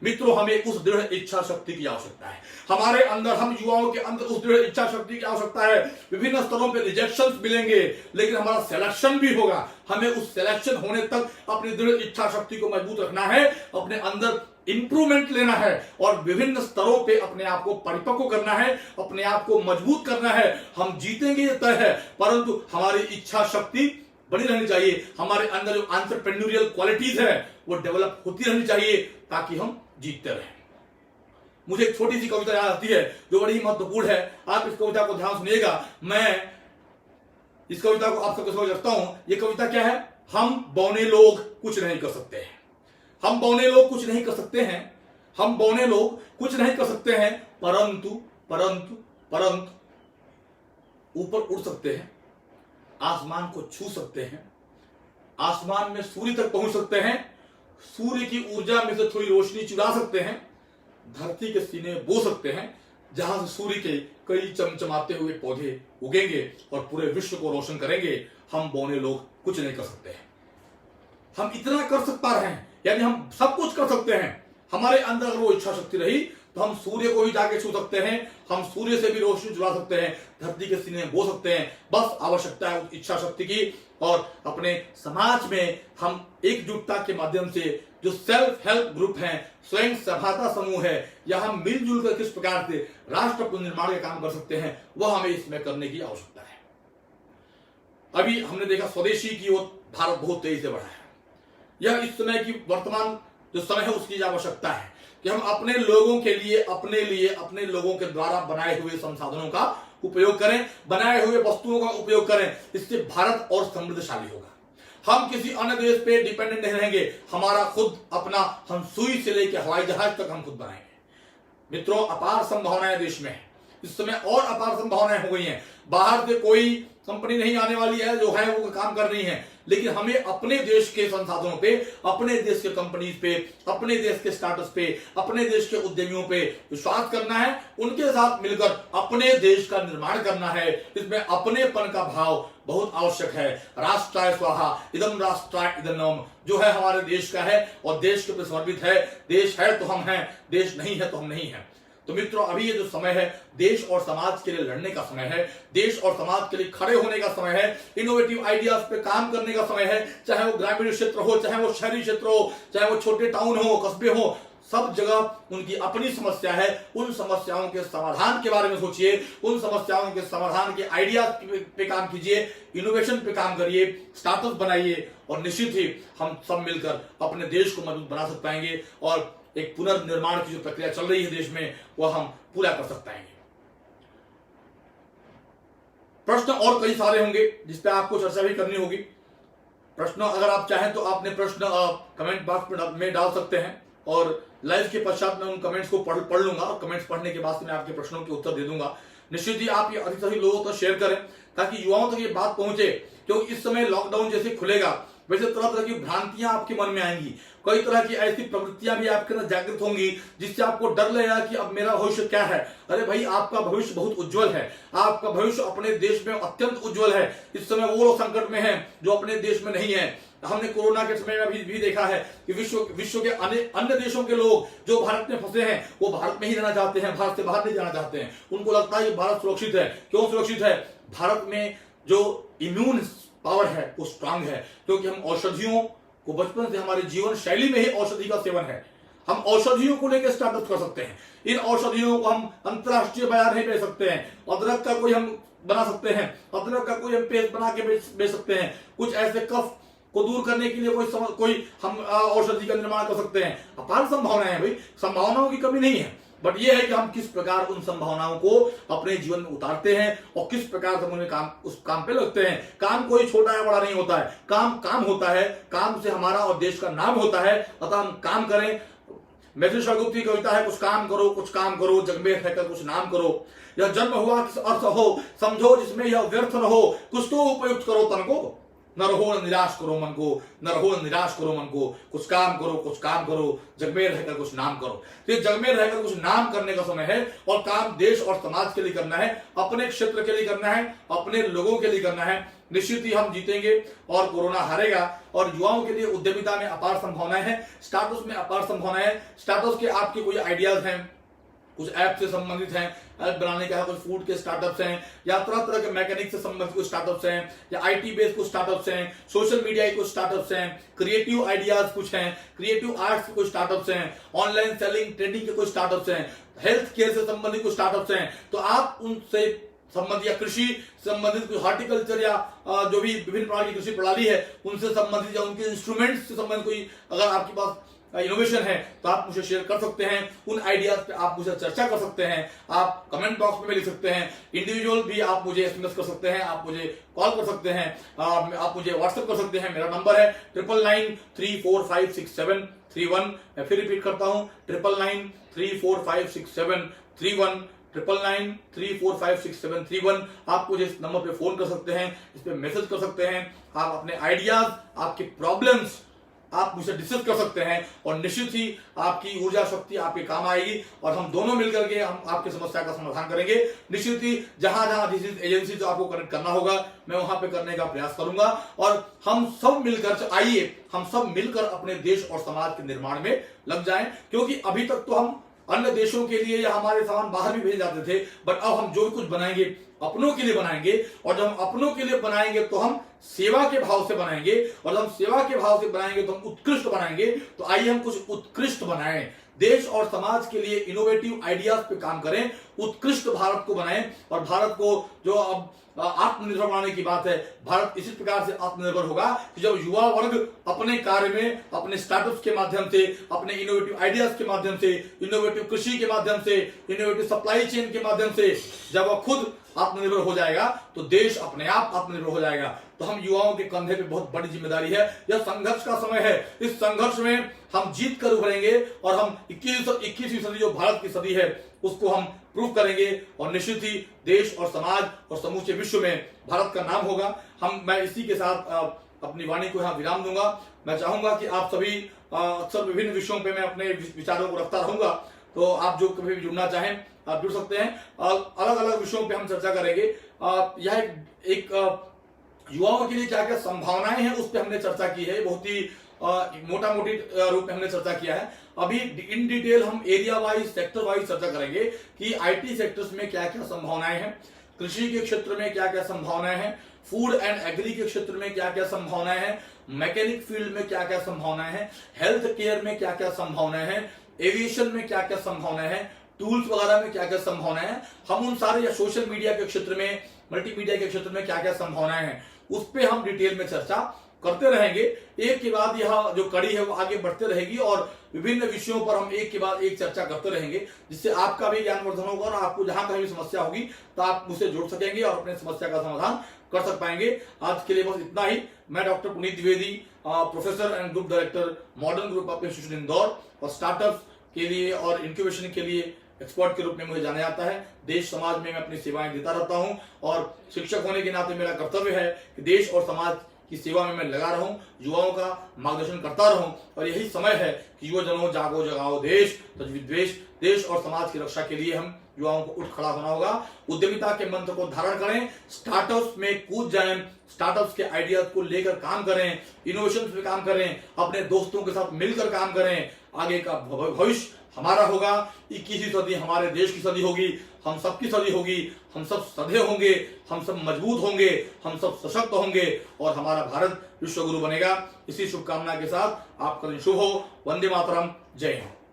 मित्रों, हमें उस दृढ़ इच्छा शक्ति की आवश्यकता है। हमारे अंदर, हम युवाओं के अंदर उस दृढ़ इच्छा शक्ति की आवश्यकता है। विभिन्न स्तरों पे रिजेक्शंस मिलेंगे, लेकिन हमारा सिलेक्शन भी होगा। हमें उस सिलेक्शन होने तक अपनी दृढ़ इच्छा शक्ति को मजबूत रखना है, अपने अंदर इंप्रूवमेंट लेना है और विभिन्न स्तरों पे अपने आप को परिपक्व करना है, अपने आप को मजबूत करना है। हम जीतेंगे ये तय है, परंतु हमारी इच्छा शक्ति बनी रहनी चाहिए। हमारे अंदर जो एंटरप्रेन्योरियल क्वालिटीज है वो डेवलप होती रहनी चाहिए ताकि हम जीतते रहें। मुझे एक छोटी सी कविता याद आती है जो बड़ी महत्वपूर्ण है। आप इस कविता को ध्यान सुनिएगा। मैं इस कविता को आप सबके समझ रखता हूं। ये कविता क्या है? हम बौने लोग कुछ नहीं कर सकते हैं। हम बौने लोग कुछ नहीं कर सकते हैं। हम बौने लोग कुछ नहीं कर सकते हैं, परंतु परंतु परंतु ऊपर उड़ सकते हैं, आसमान को छू सकते हैं, आसमान में सूर्य तक पहुंच सकते हैं, सूर्य की ऊर्जा में से थोड़ी रोशनी चुरा सकते हैं, धरती के सीने बो सकते हैं जहां से सूर्य के कई चमचमाते हुए पौधे उगेंगे और पूरे विश्व को रोशन करेंगे। हम बौने लोग कुछ नहीं कर सकते हैं। हम इतना कर सक पा रहे हैं, यानी हम सब कुछ कर सकते हैं। हमारे अंदर अगर वो इच्छा शक्ति रही तो हम सूर्य को ही जाके छू सकते हैं, हम सूर्य से भी रोशनी चुरा सकते हैं, धरती के सीने बो सकते हैं। बस आवश्यकता है उस इच्छा शक्ति की। और अपने समाज में हम एकजुटता के माध्यम से जो सेल्फ हेल्प ग्रुप हैं, स्वयं सहायता समूह है, या हम मिलजुल कर किस प्रकार से राष्ट्र पुनर्निर्माण का काम कर सकते हैं, वह हमें इसमें करने की आवश्यकता है। अभी हमने देखा स्वदेशी की ओर भारत बहुत तेजी से बढ़ा है। यह इस समय की वर्तमान जो समय है उसकी आवश्यकता है कि हम अपने लोगों के लिए, अपने लोगों के द्वारा बनाए हुए संसाधनों का उपयोग करें, बनाए हुए वस्तुओं का उपयोग करें। इससे भारत और समृद्धशाली होगा। हम किसी अन्य देश पे डिपेंडेंट नहीं रहेंगे। हमारा खुद अपना, हम सुई से लेकर हवाई जहाज तक हम खुद बनाएंगे। मित्रों, अपार संभावनाएं देश में है। इस समय और अपार संभावनाएं हो गई हैं। बाहर से कोई कंपनी नहीं आने वाली है जो है वो काम कर रही है, लेकिन हमें अपने देश के संसाधनों पे, अपने देश के कंपनीज पे, अपने देश के स्टार्टअप्स पे, अपने देश के उद्यमियों पे विश्वास करना है। उनके साथ मिलकर अपने देश का निर्माण करना है। इसमें अपनेपन का भाव बहुत आवश्यक है। राष्ट्राय स्वाहा इदम राष्ट्राय इदन्नम, जो है हमारे देश का है और देश के प्रति समर्पित है। देश है तो हम हैं, देश नहीं है तो हम नहीं हैं। तो मित्रों, अभी ये जो समय है देश और समाज के लिए लड़ने का समय है, देश और समाज के लिए खड़े होने का समय है, इनोवेटिव आइडियाज पे काम करने का समय है। चाहे वो ग्रामीण क्षेत्र हो, चाहे वो शहरी क्षेत्र हो, चाहे वो छोटे टाउन हो, कस्बे हो, सब जगह उनकी अपनी समस्या है। उन समस्याओं के समाधान के बारे में सोचिए, उन समस्याओं के समाधान के आइडियाज पे काम कीजिए, इनोवेशन पे काम करिए, स्टार्टअप बनाइए और निश्चित ही हम सब मिलकर अपने देश को मजबूत बना सकते पाएंगे और एक पुनर्निर्माण की जो प्रक्रिया चल रही है देश में, वह हम पूरा कर सकते हैं। प्रश्न और कई सारे होंगे जिस पे आपको चर्चा भी करनी होगी। प्रश्न अगर आप चाहें तो आपने प्रश्न कमेंट बॉक्स में डाल सकते हैं और लाइव के पश्चात मैं उन कमेंट्स को पढ़ लूंगा और कमेंट्स पढ़ने के बाद मैं आपके प्रश्नों के उत्तर दे दूंगा। निश्चित ही आप ये अधिक से अधिक लोगों तक शेयर करें ताकि युवाओं तक ये बात पहुंचे, क्योंकि इस समय लॉकडाउन जैसे खुलेगा वैसे तरह तरह की भ्रांतियां आपके मन में आएंगी, कई तरह की ऐसी प्रवृत्तियां भी आपके अंदर जागृत होंगी जिससे आपको डर लगेगा कि अब मेरा भविष्य क्या है। अरे भाई, आपका भविष्य बहुत उज्जवल है, आपका भविष्य अपने देश में अत्यंत उज्जवल है। इस समय वो लोग संकट में हैं जो अपने देश में नहीं है। हमने कोरोना के समय में भी देखा है कि विश्व के अन्य देशों के लोग जो भारत में फंसे हैं वो भारत में ही रहना चाहते हैं, भारत से बाहर नहीं जाना चाहते हैं। उनको लगता है कि भारत सुरक्षित है। क्यों सुरक्षित है? भारत में जो इम्यून पावर है वो स्ट्रांग है, क्योंकि हम औषधियों को बचपन से हमारे जीवन शैली में ही औषधि का सेवन है। हम औषधियों को लेकर स्टार्टअप कर सकते हैं। इन औषधियों को हम अंतरराष्ट्रीय बाजार नहीं बेच सकते हैं। अदरक का कोई हम बना सकते हैं, अदरक का कोई हम पेस्ट बना के बेच सकते हैं। कुछ ऐसे कफ को दूर करने के लिए कोई हम औषधि का निर्माण कर सकते हैं। अपार संभावनाएं हैं भाई, संभावनाओं की कमी नहीं है। बट ये है कि हम किस प्रकार उन संभावनाओं को अपने जीवन में उतारते हैं और किस प्रकार से उन्हें उस काम पे लगते हैं। काम कोई छोटा या बड़ा नहीं होता है, काम होता है। काम से हमारा और देश का नाम होता है, अतः हम काम करें। मैथिली शरदगुप्त की कविता है, कुछ काम करो, जग में रहकर कुछ नाम करो। यह जन्म हुआ किस अर्थ हो, समझो जिसमें यह व्यर्थ न हो। कुछ तो उपयुक्त करो तन को, न रहो न निराश करो मन को, न रहो न निराश करो मन को। कुछ काम करो, जग में रहकर कुछ नाम करो। तो ये जग में रहकर कुछ नाम करने का समय है और काम देश और समाज के लिए करना है, अपने क्षेत्र के लिए करना है, अपने लोगों के लिए करना है। निश्चित ही हम जीतेंगे और कोरोना हारेगा। और युवाओं के लिए उद्यमिता में अपार संभावनाएं हैं, स्टार्टअप्स में अपार संभावनाएं हैं। स्टार्टअप्स के आपके कोई आइडियाज हैं, कुछ ऐप से संबंधित हैं, ऐप बनाने का है, कुछ फूड के स्टार्टअप्स हैं, या तरह तरह के मैकेनिक से संबंधित कुछ स्टार्टअप्स हैं, या आईटी बेस्ड कुछ स्टार्टअप्स हैं, सोशल मीडिया के कुछ स्टार्टअप्स हैं, क्रिएटिव आइडियाज कुछ हैं, क्रिएटिव आर्ट्स के कुछ स्टार्टअप्स हैं, ऑनलाइन सेलिंग ट्रेडिंग के कुछ स्टार्टअप्स हैं, हेल्थ केयर से संबंधित कुछ स्टार्टअप्स हैं। तो आप उनसे संबंधित या कृषि संबंधित कुछ हॉर्टिकल्चर या जो भी विभिन्न प्रकार की कृषि प्रणाली है उनसे संबंधित या उनके इंस्ट्रूमेंट्स से संबंधित कोई अगर आपके पास इनोवेशन है तो आप मुझे शेयर कर सकते हैं। उन आइडियाज पे आप मुझे चर्चा कर सकते हैं। आप कमेंट बॉक्स में लिख सकते हैं, इंडिविजुअल भी आप मुझे एसएमएस कर सकते हैं, आप मुझे कॉल कर सकते हैं, आप मुझे व्हाट्सएप कर सकते हैं। मेरा नंबर है 9993456731। मैं फिर रिपीट करता हूँ 9993456731, 9993456731। आप मुझे इस नंबर पे फोन कर सकते हैं, इस पे मैसेज कर सकते हैं। आप अपने आइडियाज, आपके प्रॉब्लम्स आप मुझसे डिस्कस कर सकते हैं और निश्चित ही आपकी ऊर्जा शक्ति आपके काम आएगी और हम दोनों मिलकर के हम आपकी समस्या का समाधान करेंगे। निश्चित ही जहां जहां एजेंसी जो आपको कनेक्ट करना होगा मैं वहां पे करने का प्रयास करूंगा और हम सब मिलकर हम सब मिलकर अपने देश और समाज के निर्माण में लग जाएं। क्योंकि अभी तक तो हम अन्य देशों के लिए या हमारे सामान बाहर भी भेजे जाते थे, बट अब हम जो कुछ बनाएंगे अपनों के लिए बनाएंगे। और जब हम अपनों के लिए बनाएंगे तो हम सेवा के भाव से बनाएंगे, और जब हम सेवा के भाव से बनाएंगे तो हम उत्कृष्ट बनाएंगे। तो आइए हम कुछ उत्कृष्ट बनाएं, देश और समाज के लिए इनोवेटिव आइडियाज पे काम करें, उत्कृष्ट भारत को बनाएं। और भारत को जो अब आत्मनिर्भर बनाने की बात है, भारत इसी प्रकार से आत्मनिर्भर होगा कि जब युवा वर्ग अपने कार्य में, अपने स्टार्टअप्स के माध्यम से, अपने इनोवेटिव आइडियाज के माध्यम से, इनोवेटिव कृषि के माध्यम से, इनोवेटिव सप्लाई चेन के माध्यम से जब वह खुद आत्मनिर्भर हो जाएगा तो देश अपने आप आत्मनिर्भर हो जाएगा। तो हम युवाओं के कंधे पे बहुत बड़ी जिम्मेदारी है। यह संघर्ष का समय है, इस संघर्ष में हम जीत कर उभरेंगे और हम 21वीं सदी जो भारत की सदी है उसको हम प्रूव करेंगे और निश्चित ही देश और समाज और समूचे विश्व में भारत का नाम होगा। मैं इसी के साथ अपनी वाणी को यहाँ विराम दूंगा। मैं चाहूंगा कि आप सभी अक्सर विभिन्न विषयों पे मैं अपने विचारों को रखता रहूंगा, तो आप जो कभी भी जुड़ना चाहें आप जुड़ सकते हैं। अलग अलग विषयों पे हम चर्चा करेंगे। यह एक युवाओं के लिए क्या क्या संभावनाएं हैं उस पर हमने चर्चा की है, बहुत ही मोटा मोटी रूप में हमने चर्चा किया है। अभी इन डिटेल हम एरिया वाइज, सेक्टर वाइज चर्चा करेंगे कि आईटी सेक्टर्स में क्या क्या संभावनाएं हैं, कृषि के क्षेत्र में क्या क्या संभावनाएं हैं, फूड एंड एग्री के क्षेत्र में क्या क्या संभावनाएं हैं, मैकेनिक फील्ड में क्या क्या संभावनाएं हैं, हेल्थ केयर में क्या क्या संभावनाएं हैं, एविएशन में क्या क्या संभावनाएं हैं, टूल्स वगैरह में क्या क्या संभावनाएं हैं। हम उन सारे या सोशल मीडिया के क्षेत्र में, मल्टीमीडिया के क्षेत्र में क्या क्या संभावनाएं हैं उस पर हम डिटेल में चर्चा करते रहेंगे। एक के बाद यह जो कड़ी है वो आगे बढ़ते रहेगी और विभिन्न विषयों पर हम एक के बाद एक चर्चा करते रहेंगे, जिससे आपका भी ज्ञानवर्धन होगा और आपको जहां कहीं भी समस्या होगी तो आप मुझसे जुड़ सकेंगे और अपने समस्या का समाधान कर सक पाएंगे। आज के लिए बस इतना ही। मैं doctor Puneet Dwivedi, professor and group director, modern group of institute Indore, और स्टार्टअप के लिए और इंक्यूबेशन के लिए एक्सपर्ट के रूप में मुझे जाना जाता है। देश समाज में मैं अपनी सेवाएं देता रहता हूं और शिक्षक होने के नाते मेरा कर्तव्य है कि देश और समाज की सेवा में मैं लगा रहूं, युवाओं का मार्गदर्शन करता रहूं। और यही समय है कि युवजनों जागो जगाओ देश, तज विद्वेष, देश और समाज की रक्षा के लिए हम युवाओं को उठ खड़ा होना होगा। उद्यमिता के मंत्र को धारण करें, स्टार्टअप्स में कूद जाएं, स्टार्टअप्स के आइडियाज को लेकर काम करें, इनोवेशन पे काम करें, अपने दोस्तों के साथ मिलकर काम करें। आगे का भविष्य हमारा होगा। 21वीं सदी हमारे देश की सदी होगी, हम सबकी सदी होगी। हम सब सधे होंगे, हम सब मजबूत होंगे, हम सब सशक्त होंगे और हमारा भारत विश्व गुरु बनेगा। इसी शुभकामना के साथ आपका दिन शुभ हो। वंदे मातरम, जय हिंद।